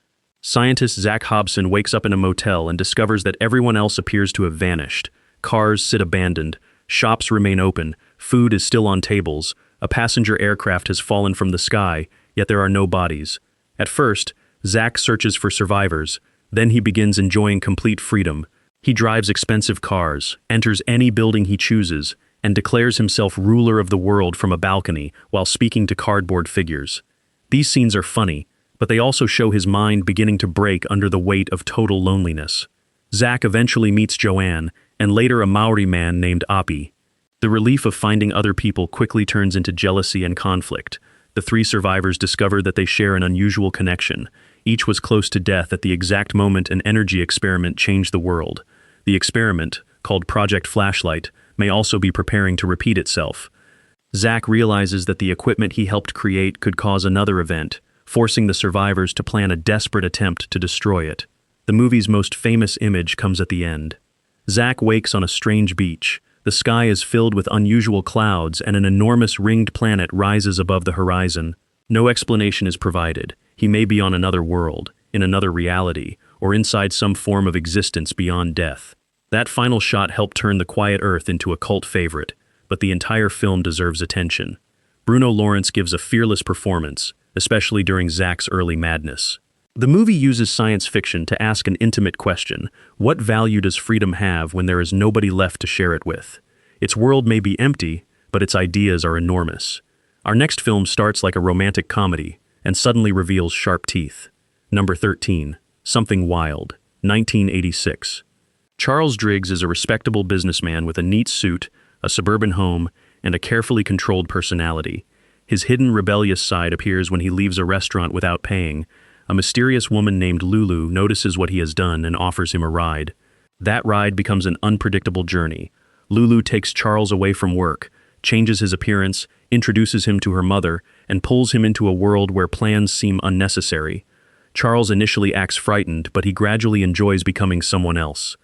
Scientist Zach Hobson wakes up in a motel and discovers that everyone else appears to have vanished. Cars sit abandoned, shops remain open, food is still on tables, a passenger aircraft has fallen from the sky, yet there are no bodies. At first, Zach searches for survivors, then he begins enjoying complete freedom. He drives expensive cars, enters any building he chooses, and declares himself ruler of the world from a balcony while speaking to cardboard figures. These scenes are funny, but they also show his mind beginning to break under the weight of total loneliness. Zach eventually meets Joanne, and later a Maori man named Api. The relief of finding other people quickly turns into jealousy and conflict. The three survivors discover that they share an unusual connection. Each was close to death at the exact moment an energy experiment changed the world. The experiment, called Project Flashlight, may also be preparing to repeat itself. Zach realizes that the equipment he helped create could cause another event, forcing the survivors to plan a desperate attempt to destroy it. The movie's most famous image comes at the end. Zach wakes on a strange beach. The sky is filled with unusual clouds and an enormous ringed planet rises above the horizon. No explanation is provided. He may be on another world, in another reality, or inside some form of existence beyond death. That final shot helped turn The Quiet Earth into a cult favorite, but the entire film deserves attention. Bruno Lawrence gives a fearless performance, especially during Zach's early madness. The movie uses science fiction to ask an intimate question: what value does freedom have when there is nobody left to share it with? Its world may be empty, but its ideas are enormous. Our next film starts like a romantic comedy, and suddenly reveals sharp teeth. Number 13, Something Wild, 1986. Charles Driggs is a respectable businessman with a neat suit, a suburban home, and a carefully controlled personality. His hidden rebellious side appears when he leaves a restaurant without paying. A mysterious woman named Lulu notices what he has done and offers him a ride. That ride becomes an unpredictable journey. Lulu takes Charles away from work, changes his appearance, introduces him to her mother, and pulls him into a world where plans seem unnecessary. Charles initially acts frightened, but he gradually enjoys becoming someone else.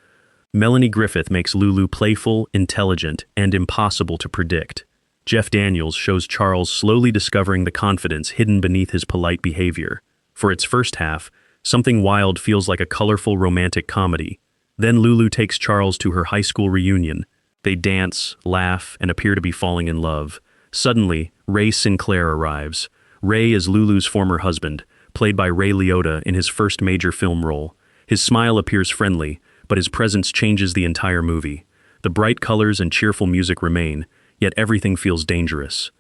Melanie Griffith makes Lulu playful, intelligent, and impossible to predict. Jeff Daniels shows Charles slowly discovering the confidence hidden beneath his polite behavior. For its first half, Something Wild feels like a colorful romantic comedy. Then Lulu takes Charles to her high school reunion. They dance, laugh, and appear to be falling in love. Suddenly, Ray Sinclair arrives. Ray is Lulu's former husband, played by Ray Liotta in his first major film role. His smile appears friendly, but his presence changes the entire movie. The bright colors and cheerful music remain, yet everything feels dangerous.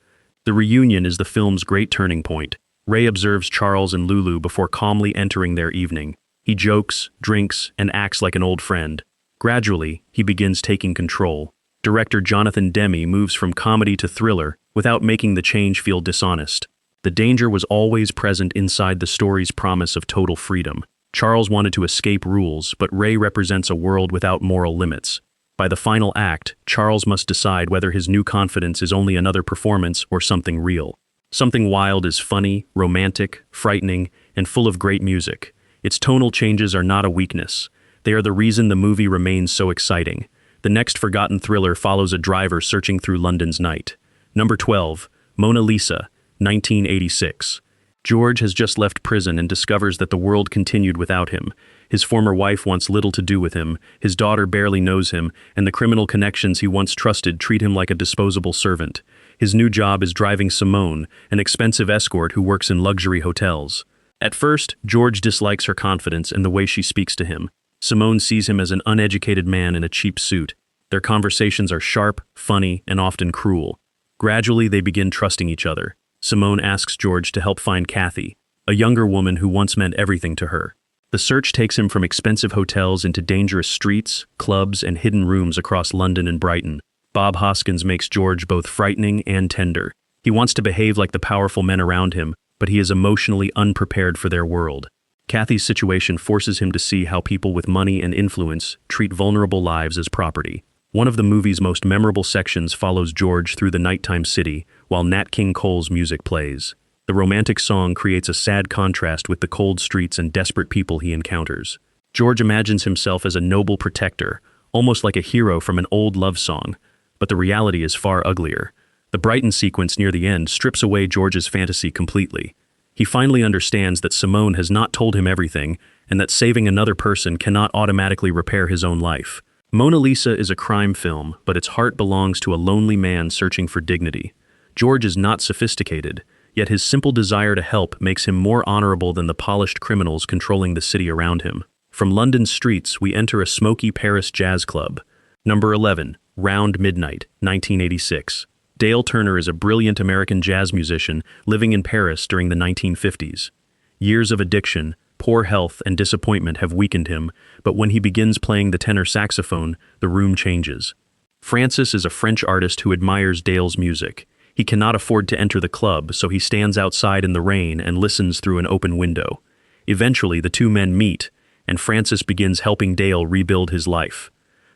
The reunion is the film's great turning point. Ray observes Charles and Lulu before calmly entering their evening. He jokes, drinks, and acts like an old friend. Gradually, he begins taking control. Director Jonathan Demme moves from comedy to thriller without making the change feel dishonest. The danger was always present inside the story's promise of total freedom. Charles wanted to escape rules, but Ray represents a world without moral limits. By the final act, Charles must decide whether his new confidence is only another performance or something real. Something Wild is funny, romantic, frightening, and full of great music. Its tonal changes are not a weakness. They are the reason the movie remains so exciting. The next forgotten thriller follows a driver searching through London's night. Number 12, Mona Lisa, 1986. George has just left prison and discovers that the world continued without him. His former wife wants little to do with him, his daughter barely knows him, and the criminal connections he once trusted treat him like a disposable servant. His new job is driving Simone, an expensive escort who works in luxury hotels. At first, George dislikes her confidence and the way she speaks to him. Simone sees him as an uneducated man in a cheap suit. Their conversations are sharp, funny, and often cruel. Gradually, they begin trusting each other. Simone asks George to help find Kathy, a younger woman who once meant everything to her. The search takes him from expensive hotels into dangerous streets, clubs, and hidden rooms across London and Brighton. Bob Hoskins makes George both frightening and tender. He wants to behave like the powerful men around him, but he is emotionally unprepared for their world. Kathy's situation forces him to see how people with money and influence treat vulnerable lives as property. One of the movie's most memorable sections follows George through the nighttime city while Nat King Cole's music plays. The romantic song creates a sad contrast with the cold streets and desperate people he encounters. George imagines himself as a noble protector, almost like a hero from an old love song, but the reality is far uglier. The Brighton sequence near the end strips away George's fantasy completely. He finally understands that Simone has not told him everything, and that saving another person cannot automatically repair his own life. Mona Lisa is a crime film, but its heart belongs to a lonely man searching for dignity. George is not sophisticated, yet his simple desire to help makes him more honorable than the polished criminals controlling the city around him. From London's streets, we enter a smoky Paris jazz club. Number 11, Round Midnight, 1986. Dale Turner is a brilliant American jazz musician living in Paris during the 1950s. Years of addiction, poor health, and disappointment have weakened him, but when he begins playing the tenor saxophone, the room changes. Francis is a French artist who admires Dale's music. He cannot afford to enter the club, so he stands outside in the rain and listens through an open window. Eventually, the two men meet, and Francis begins helping Dale rebuild his life.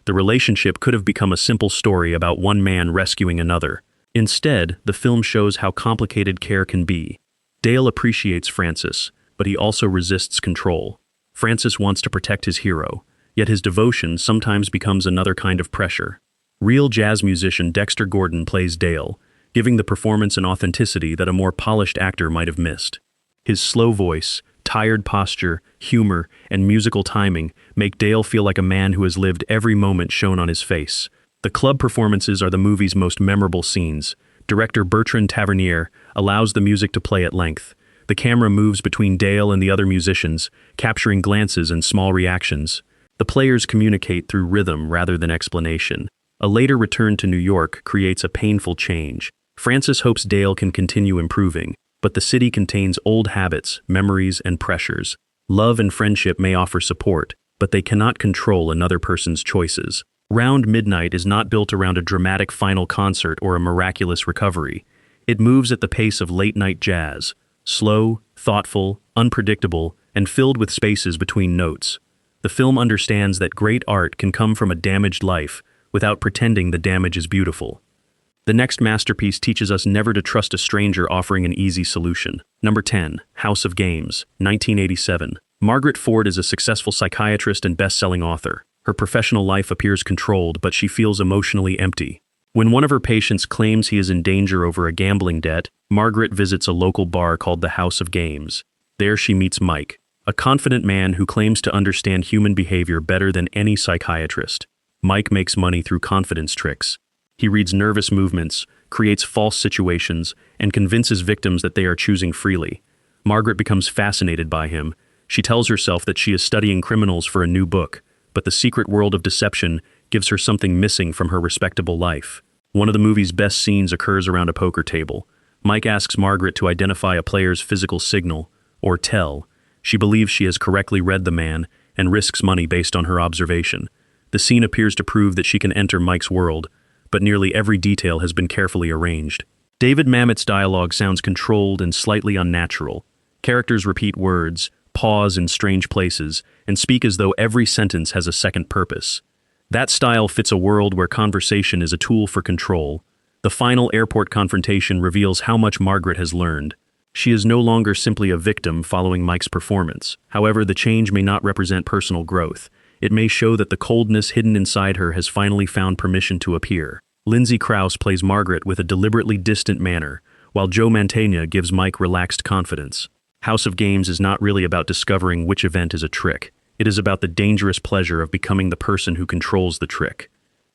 The relationship could have become a simple story about one man rescuing another. Instead, the film shows how complicated care can be. Dale appreciates Francis, but he also resists control. Francis wants to protect his hero, yet his devotion sometimes becomes another kind of pressure. Real jazz musician Dexter Gordon plays Dale, giving the performance an authenticity that a more polished actor might have missed. His slow voice, tired posture, humor, and musical timing make Dale feel like a man who has lived every moment shown on his face. The club performances are the movie's most memorable scenes. Director Bertrand Tavernier allows the music to play at length. The camera moves between Dale and the other musicians, capturing glances and small reactions. The players communicate through rhythm rather than explanation. A later return to New York creates a painful change. Francis hopes Dale can continue improving, but the city contains old habits, memories, and pressures. Love and friendship may offer support, but they cannot control another person's choices. Round Midnight is not built around a dramatic final concert or a miraculous recovery. It moves at the pace of late-night jazz, slow, thoughtful, unpredictable, and filled with spaces between notes. The film understands that great art can come from a damaged life without pretending the damage is beautiful. The next masterpiece teaches us never to trust a stranger offering an easy solution. Number 10, House of Games, 1987. Margaret Ford is a successful psychiatrist and best-selling author. Her professional life appears controlled, but she feels emotionally empty. When one of her patients claims he is in danger over a gambling debt, Margaret visits a local bar called the House of Games. There she meets Mike, a confident man who claims to understand human behavior better than any psychiatrist. Mike makes money through confidence tricks. He reads nervous movements, creates false situations, and convinces victims that they are choosing freely. Margaret becomes fascinated by him. She tells herself that she is studying criminals for a new book, but the secret world of deception gives her something missing from her respectable life. One of the movie's best scenes occurs around a poker table. Mike asks Margaret to identify a player's physical signal, or tell. She believes she has correctly read the man and risks money based on her observation. The scene appears to prove that she can enter Mike's world, but nearly every detail has been carefully arranged. David Mamet's dialogue sounds controlled and slightly unnatural. Characters repeat words, pause in strange places, and speak as though every sentence has a second purpose. That style fits a world where conversation is a tool for control. The final airport confrontation reveals how much Margaret has learned. She is no longer simply a victim following Mike's performance. However, the change may not represent personal growth. It may show that the coldness hidden inside her has finally found permission to appear. Lindsay Krause plays Margaret with a deliberately distant manner, while Joe Mantegna gives Mike relaxed confidence. House of Games is not really about discovering which event is a trick. It is about the dangerous pleasure of becoming the person who controls the trick.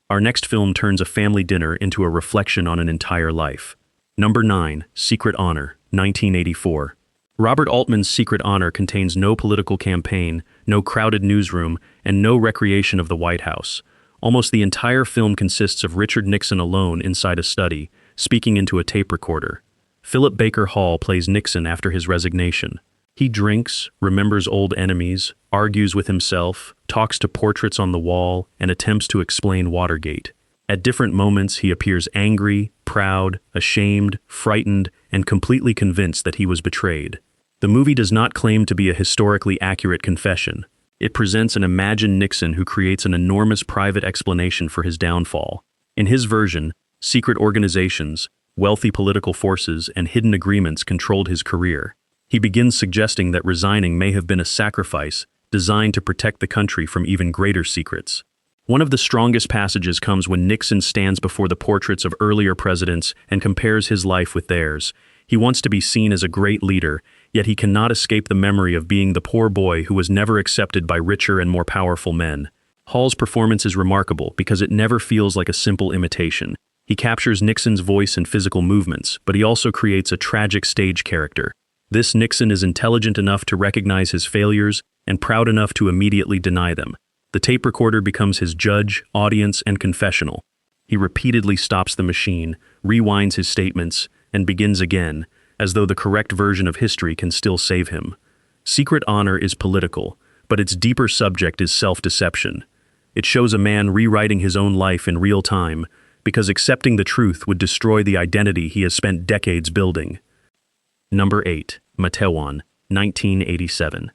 Our next film turns a family dinner into a reflection on an entire life. Number 9, Secret Honor, 1984. Robert Altman's Secret Honor contains no political campaign, no crowded newsroom, and no recreation of the White House. Almost the entire film consists of Richard Nixon alone inside a study, speaking into a tape recorder. Philip Baker Hall plays Nixon after his resignation. He drinks, remembers old enemies, argues with himself, talks to portraits on the wall, and attempts to explain Watergate. At different moments, he appears angry, proud, ashamed, frightened, and completely convinced that he was betrayed. The movie does not claim to be a historically accurate confession. It presents an imagined Nixon who creates an enormous private explanation for his downfall. In his version, secret organizations, wealthy political forces, and hidden agreements controlled his career. He begins suggesting that resigning may have been a sacrifice designed to protect the country from even greater secrets. One of the strongest passages comes when Nixon stands before the portraits of earlier presidents and compares his life with theirs. He wants to be seen as a great leader, yet he cannot escape the memory of being the poor boy who was never accepted by richer and more powerful men. Hall's performance is remarkable because it never feels like a simple imitation. He captures Nixon's voice and physical movements, but he also creates a tragic stage character. This Nixon is intelligent enough to recognize his failures and proud enough to immediately deny them. The tape recorder becomes his judge, audience, and confessional. He repeatedly stops the machine, rewinds his statements, and begins again, as though the correct version of history can still save him. Secret honor is political, but its deeper subject is self-deception. It shows a man rewriting his own life in real time, because accepting the truth would destroy the identity he has spent decades building. Number 8. Matewan, 1987.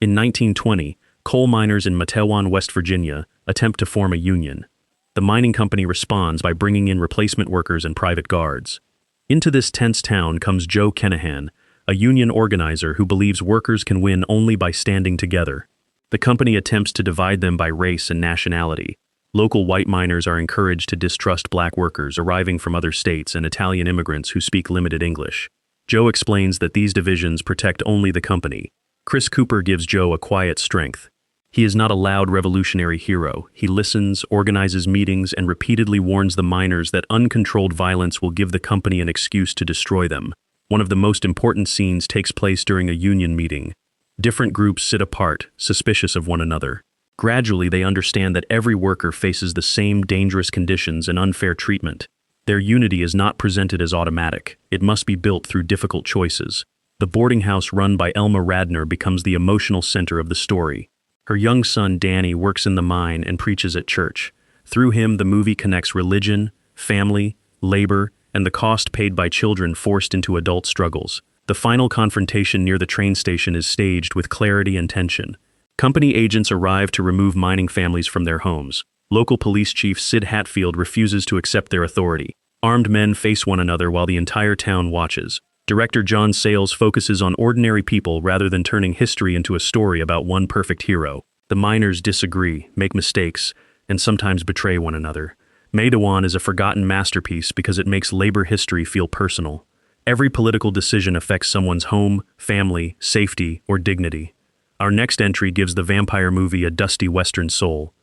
In 1920, coal miners in Matewan, West Virginia, attempt to form a union. The mining company responds by bringing in replacement workers and private guards. Into this tense town comes Joe Kenahan, a union organizer who believes workers can win only by standing together. The company attempts to divide them by race and nationality. Local white miners are encouraged to distrust black workers arriving from other states and Italian immigrants who speak limited English. Joe explains that these divisions protect only the company. Chris Cooper gives Joe a quiet strength. He is not a loud revolutionary hero. He listens, organizes meetings, and repeatedly warns the miners that uncontrolled violence will give the company an excuse to destroy them. One of the most important scenes takes place during a union meeting. Different groups sit apart, suspicious of one another. Gradually, they understand that every worker faces the same dangerous conditions and unfair treatment. Their unity is not presented as automatic. It must be built through difficult choices. The boarding house run by Elma Radner becomes the emotional center of the story. Her young son Danny works in the mine and preaches at church. Through him, the movie connects religion, family, labor, and the cost paid by children forced into adult struggles. The final confrontation near the train station is staged with clarity and tension. Company agents arrive to remove mining families from their homes. Local police chief Sid Hatfield refuses to accept their authority. Armed men face one another while the entire town watches. Director John Sayles focuses on ordinary people rather than turning history into a story about one perfect hero. The miners disagree, make mistakes, and sometimes betray one another. Matewan is a forgotten masterpiece because it makes labor history feel personal. Every political decision affects someone's home, family, safety, or dignity. Our next entry gives the vampire movie a dusty Western soul.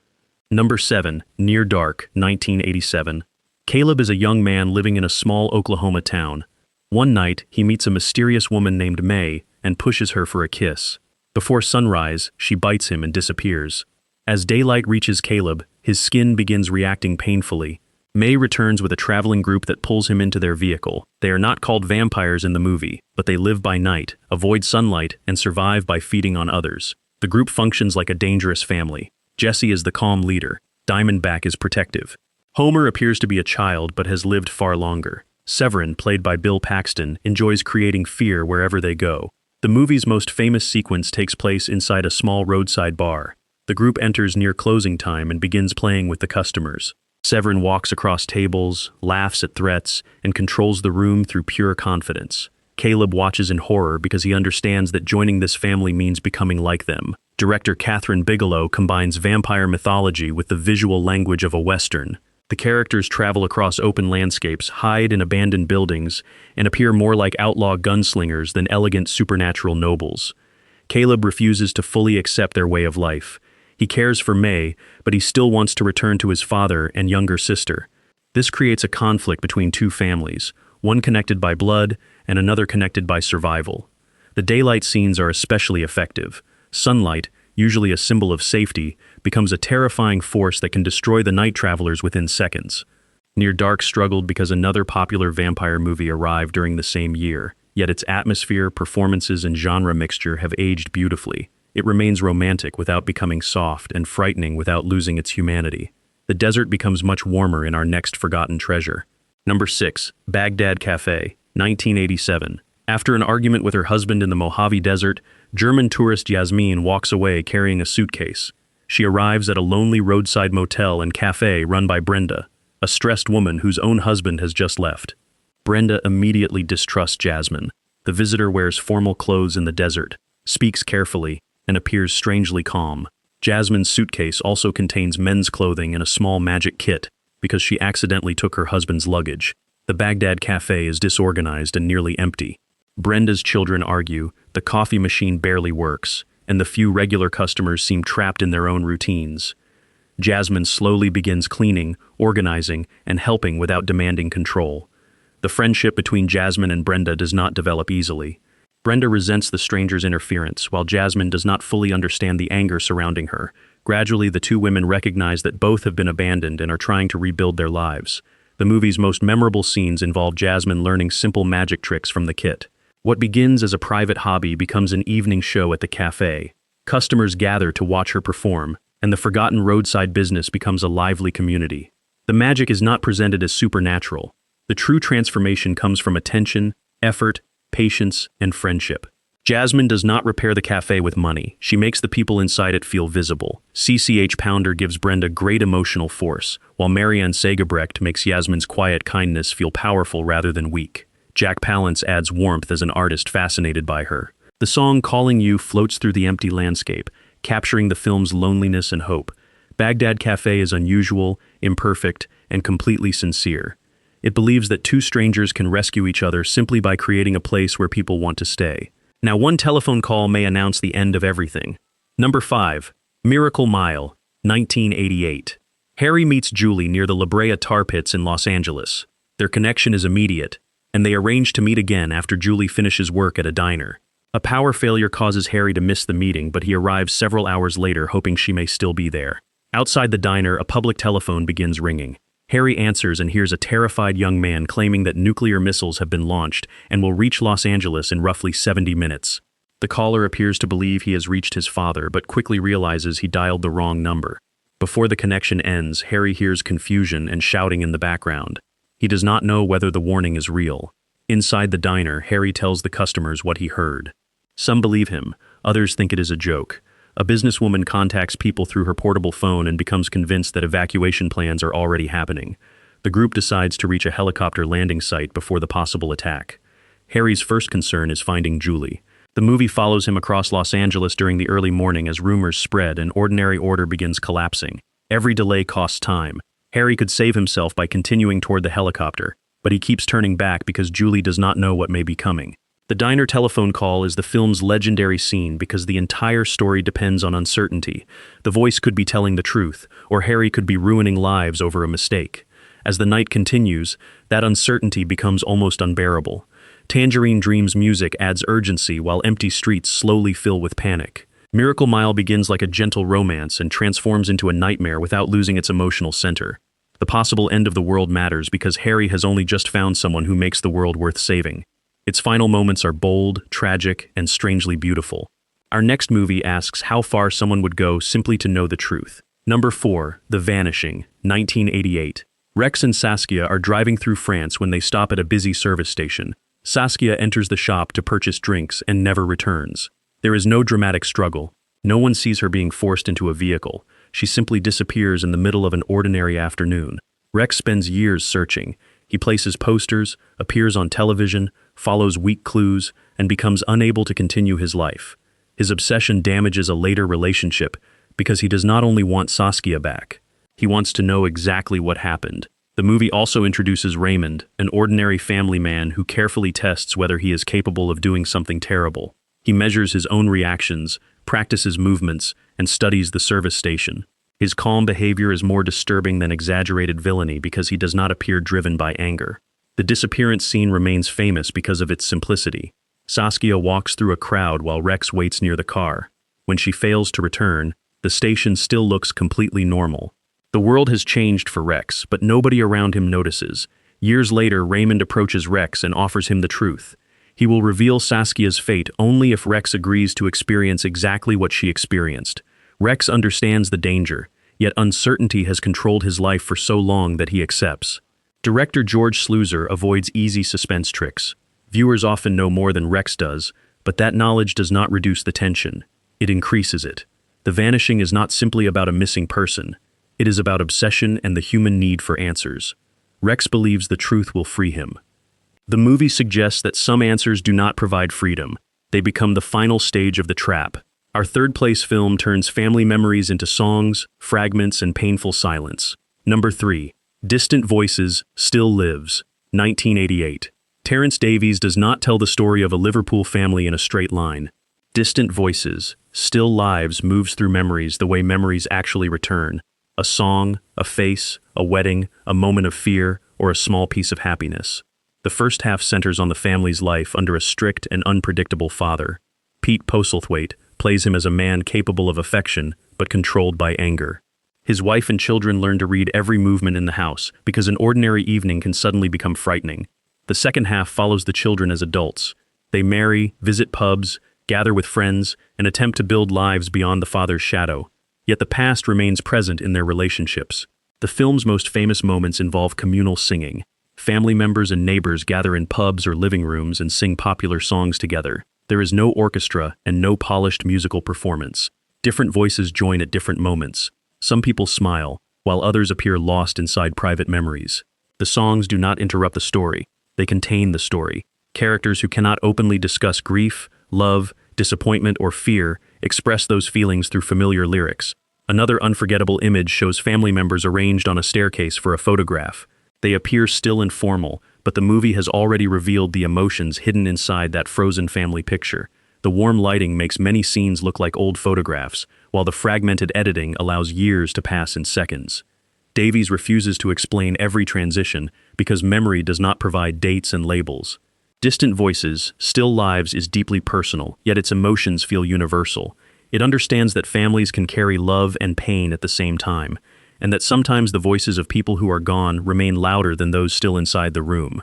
Number 7. Near Dark, 1987. Caleb is a young man living in a small Oklahoma town. One night, he meets a mysterious woman named May and pushes her for a kiss. Before sunrise, she bites him and disappears. As daylight reaches Caleb, his skin begins reacting painfully. May returns with a traveling group that pulls him into their vehicle. They are not called vampires in the movie, but they live by night, avoid sunlight, and survive by feeding on others. The group functions like a dangerous family. Jesse is the calm leader. Diamondback is protective. Homer appears to be a child but has lived far longer. Severin, played by Bill Paxton, enjoys creating fear wherever they go. The movie's most famous sequence takes place inside a small roadside bar. The group enters near closing time and begins playing with the customers. Severin walks across tables, laughs at threats, and controls the room through pure confidence. Caleb watches in horror because he understands that joining this family means becoming like them. Director Catherine Bigelow combines vampire mythology with the visual language of a Western. The characters travel across open landscapes, hide in abandoned buildings, and appear more like outlaw gunslingers than elegant supernatural nobles. Caleb refuses to fully accept their way of life. He cares for May, but he still wants to return to his father and younger sister. This creates a conflict between two families, one connected by blood and another connected by survival. The daylight scenes are especially effective. Sunlight, usually a symbol of safety, becomes a terrifying force that can destroy the night travelers within seconds. Near Dark struggled because another popular vampire movie arrived during the same year, yet its atmosphere, performances, and genre mixture have aged beautifully. It remains romantic without becoming soft and frightening without losing its humanity. The desert becomes much warmer in our next forgotten treasure. Number 6. Baghdad Cafe, 1987. After an argument with her husband in the Mojave Desert, German tourist Yasmin walks away carrying a suitcase. She arrives at a lonely roadside motel and cafe run by Brenda, a stressed woman whose own husband has just left. Brenda immediately distrusts Jasmine. The visitor wears formal clothes in the desert, speaks carefully, and appears strangely calm. Jasmine's suitcase also contains men's clothing and a small magic kit because she accidentally took her husband's luggage. The Baghdad Cafe is disorganized and nearly empty. Brenda's children argue, the coffee machine barely works, and the few regular customers seem trapped in their own routines. Jasmine slowly begins cleaning, organizing, and helping without demanding control. The friendship between Jasmine and Brenda does not develop easily. Brenda resents the stranger's interference, while Jasmine does not fully understand the anger surrounding her. Gradually, the two women recognize that both have been abandoned and are trying to rebuild their lives. The movie's most memorable scenes involve Jasmine learning simple magic tricks from the kit. What begins as a private hobby becomes an evening show at the cafe. Customers gather to watch her perform, and the forgotten roadside business becomes a lively community. The magic is not presented as supernatural. The true transformation comes from attention, effort, patience, and friendship. Jasmine does not repair the cafe with money. She makes the people inside it feel visible. CCH Pounder gives Brenda great emotional force, while Marianne Segebrecht makes Yasmin's quiet kindness feel powerful rather than weak. Jack Palance adds warmth as an artist fascinated by her. The song Calling You floats through the empty landscape, capturing the film's loneliness and hope. Baghdad Cafe is unusual, imperfect, and completely sincere. It believes that two strangers can rescue each other simply by creating a place where people want to stay. Now, one telephone call may announce the end of everything. Number 5. Miracle Mile, 1988. Harry meets Julie near the La Brea tar pits in Los Angeles. Their connection is immediate, and they arrange to meet again after Julie finishes work at a diner. A power failure causes Harry to miss the meeting, but he arrives several hours later hoping she may still be there. Outside the diner, a public telephone begins ringing. Harry answers and hears a terrified young man claiming that nuclear missiles have been launched and will reach Los Angeles in roughly 70 minutes. The caller appears to believe he has reached his father, but quickly realizes he dialed the wrong number. Before the connection ends, Harry hears confusion and shouting in the background. He does not know whether the warning is real. Inside the diner, Harry tells the customers what he heard. Some believe him, others think it is a joke. A businesswoman contacts people through her portable phone and becomes convinced that evacuation plans are already happening. The group decides to reach a helicopter landing site before the possible attack. Harry's first concern is finding Julie. The movie follows him across Los Angeles during the early morning as rumors spread and ordinary order begins collapsing. Every delay costs time. Harry could save himself by continuing toward the helicopter, but he keeps turning back because Julie does not know what may be coming. The diner telephone call is the film's legendary scene because the entire story depends on uncertainty. The voice could be telling the truth, or Harry could be ruining lives over a mistake. As the night continues, that uncertainty becomes almost unbearable. Tangerine Dream's music adds urgency while empty streets slowly fill with panic. Miracle Mile begins like a gentle romance and transforms into a nightmare without losing its emotional center. The possible end of the world matters because Harry has only just found someone who makes the world worth saving. Its final moments are bold, tragic, and strangely beautiful. Our next movie asks how far someone would go simply to know the truth. Number 4. The Vanishing, 1988. Rex and Saskia are driving through France when they stop at a busy service station. Saskia enters the shop to purchase drinks and never returns. There is no dramatic struggle. No one sees her being forced into a vehicle. She simply disappears in the middle of an ordinary afternoon. Rex spends years searching. He places posters, appears on television, follows weak clues, and becomes unable to continue his life. His obsession damages a later relationship because he does not only want Saskia back, he wants to know exactly what happened. The movie also introduces Raymond, an ordinary family man who carefully tests whether he is capable of doing something terrible. He measures his own reactions, practices movements, and studies the service station. His calm behavior is more disturbing than exaggerated villainy because he does not appear driven by anger. The disappearance scene remains famous because of its simplicity. Saskia walks through a crowd while Rex waits near the car. When she fails to return, the station still looks completely normal. The world has changed for Rex, but nobody around him notices. Years later, Raymond approaches Rex and offers him the truth. He will reveal Saskia's fate only if Rex agrees to experience exactly what she experienced. Rex understands the danger. yet uncertainty has controlled his life for so long that he accepts. Director George Sluizer avoids easy suspense tricks. Viewers often know more than Rex does, but that knowledge does not reduce the tension. It increases it. The Vanishing is not simply about a missing person. It is about obsession and the human need for answers. Rex believes the truth will free him. The movie suggests that some answers do not provide freedom. They become the final stage of the trap. Our third-place film turns family memories into songs, fragments, and painful silence. Number 3. Distant Voices, Still Lives, 1988. Terence Davies does not tell the story of a Liverpool family in a straight line. Distant Voices, Still Lives moves through memories the way memories actually return. A song, a face, a wedding, a moment of fear, or a small piece of happiness. The first half centers on the family's life under a strict and unpredictable father. Pete Postlethwaite plays him as a man capable of affection, but controlled by anger. His wife and children learn to read every movement in the house, because an ordinary evening can suddenly become frightening. The second half follows the children as adults. They marry, visit pubs, gather with friends, and attempt to build lives beyond the father's shadow. Yet the past remains present in their relationships. The film's most famous moments involve communal singing. Family members and neighbors gather in pubs or living rooms and sing popular songs together. There is no orchestra and no polished musical performance. Different voices join at different moments. Some people smile, while others appear lost inside private memories. The songs do not interrupt the story. They contain the story. Characters who cannot openly discuss grief, love, disappointment, or fear express those feelings through familiar lyrics. Another unforgettable image shows family members arranged on a staircase for a photograph. They appear still and formal, but the movie has already revealed the emotions hidden inside that frozen family picture. The warm lighting makes many scenes look like old photographs, while the fragmented editing allows years to pass in seconds. Davies refuses to explain every transition because memory does not provide dates and labels. Distant Voices, Still Lives is deeply personal, yet its emotions feel universal. It understands that families can carry love and pain at the same time, and that sometimes the voices of people who are gone remain louder than those still inside the room.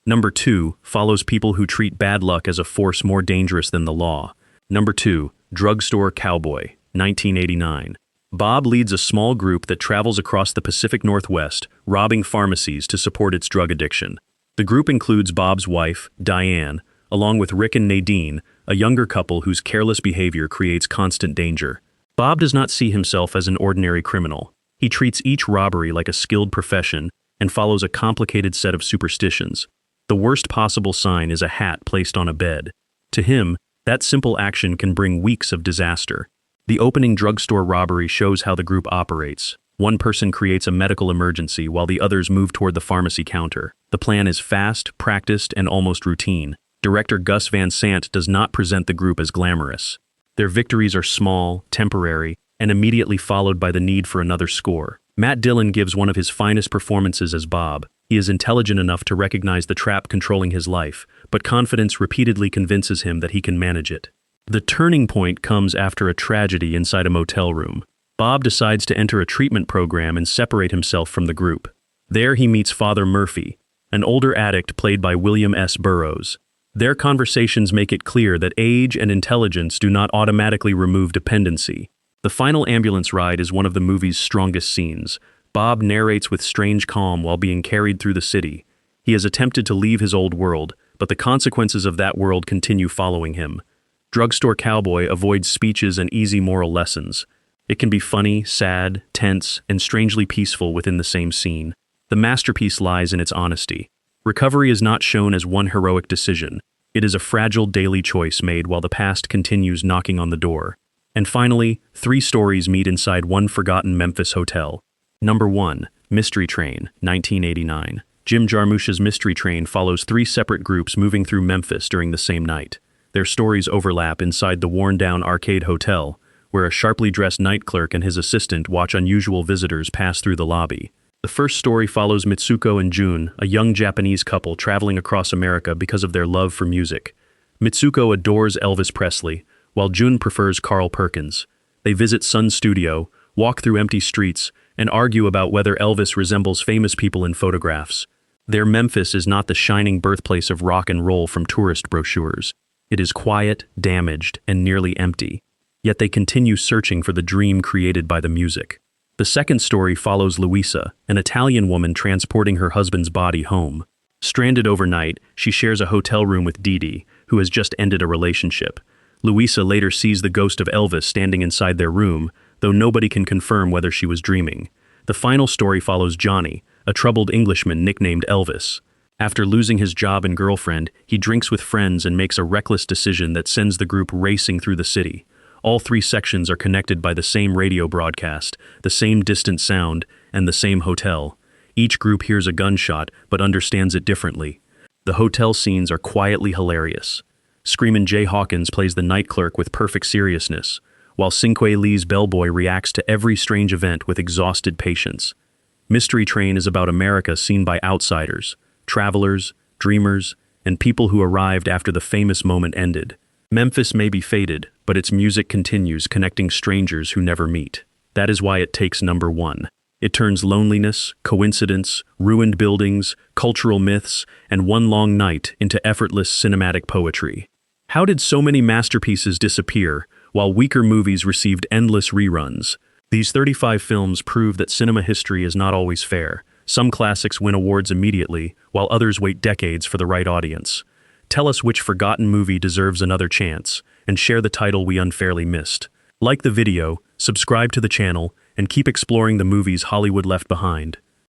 Number 2 follows people who treat bad luck as a force more dangerous than the law. Number 2, Drugstore Cowboy, 1989. Bob leads a small group that travels across the Pacific Northwest, robbing pharmacies to support its drug addiction. The group includes Bob's wife, Diane, along with Rick and Nadine, a younger couple whose careless behavior creates constant danger. Bob does not see himself as an ordinary criminal. He treats each robbery like a skilled profession and follows a complicated set of superstitions. The worst possible sign is a hat placed on a bed. To him, that simple action can bring weeks of disaster. The opening drugstore robbery shows how the group operates. One person creates a medical emergency while the others move toward the pharmacy counter. The plan is fast, practiced, and almost routine. Director Gus Van Sant does not present the group as glamorous. Their victories are small, temporary, and immediately followed by the need for another score. Matt Dillon gives one of his finest performances as Bob. He is intelligent enough to recognize the trap controlling his life, but confidence repeatedly convinces him that he can manage it. The turning point comes after a tragedy inside a motel room. Bob decides to enter a treatment program and separate himself from the group. There he meets Father Murphy, an older addict played by William S. Burroughs. Their conversations make it clear that age and intelligence do not automatically remove dependency. The final ambulance ride is one of the movie's strongest scenes. Bob narrates with strange calm while being carried through the city. He has attempted to leave his old world, but the consequences of that world continue following him. Drugstore Cowboy avoids speeches and easy moral lessons. It can be funny, sad, tense, and strangely peaceful within the same scene. The masterpiece lies in its honesty. Recovery is not shown as one heroic decision. It is a fragile daily choice made while the past continues knocking on the door. And finally, 3 stories meet inside one forgotten Memphis hotel. Number 1, Mystery Train, 1989. Jim Jarmusch's Mystery Train follows 3 separate groups moving through Memphis during the same night. Their stories overlap inside the worn-down Arcade Hotel, where a sharply dressed night clerk and his assistant watch unusual visitors pass through the lobby. The first story follows Mitsuko and Jun, a young Japanese couple traveling across America because of their love for music. Mitsuko adores Elvis Presley, while Jun prefers Carl Perkins. They visit Sun's studio, walk through empty streets, and argue about whether Elvis resembles famous people in photographs. Their Memphis is not the shining birthplace of rock and roll from tourist brochures. It is quiet, damaged, and nearly empty. Yet they continue searching for the dream created by the music. The second story follows Luisa, an Italian woman transporting her husband's body home. Stranded overnight, she shares a hotel room with Didi, who has just ended a relationship. Luisa later sees the ghost of Elvis standing inside their room, though nobody can confirm whether she was dreaming. The final story follows Johnny, a troubled Englishman nicknamed Elvis. After losing his job and girlfriend, he drinks with friends and makes a reckless decision that sends the group racing through the city. All three sections are connected by the same radio broadcast, the same distant sound, and the same hotel. Each group hears a gunshot, but understands it differently. The hotel scenes are quietly hilarious. Screamin' Jay Hawkins plays the night clerk with perfect seriousness, while Cinque Lee's bellboy reacts to every strange event with exhausted patience. Mystery Train is about America seen by outsiders, travelers, dreamers, and people who arrived after the famous moment ended. Memphis may be faded, but its music continues, connecting strangers who never meet. That is why it takes number one. It turns loneliness, coincidence, ruined buildings, cultural myths, and one long night into effortless cinematic poetry. How did so many masterpieces disappear, while weaker movies received endless reruns? These 35 films prove that cinema history is not always fair. Some classics win awards immediately, while others wait decades for the right audience. Tell us which forgotten movie deserves another chance, and share the title we unfairly missed. Like the video, subscribe to the channel, and keep exploring the movies Hollywood left behind.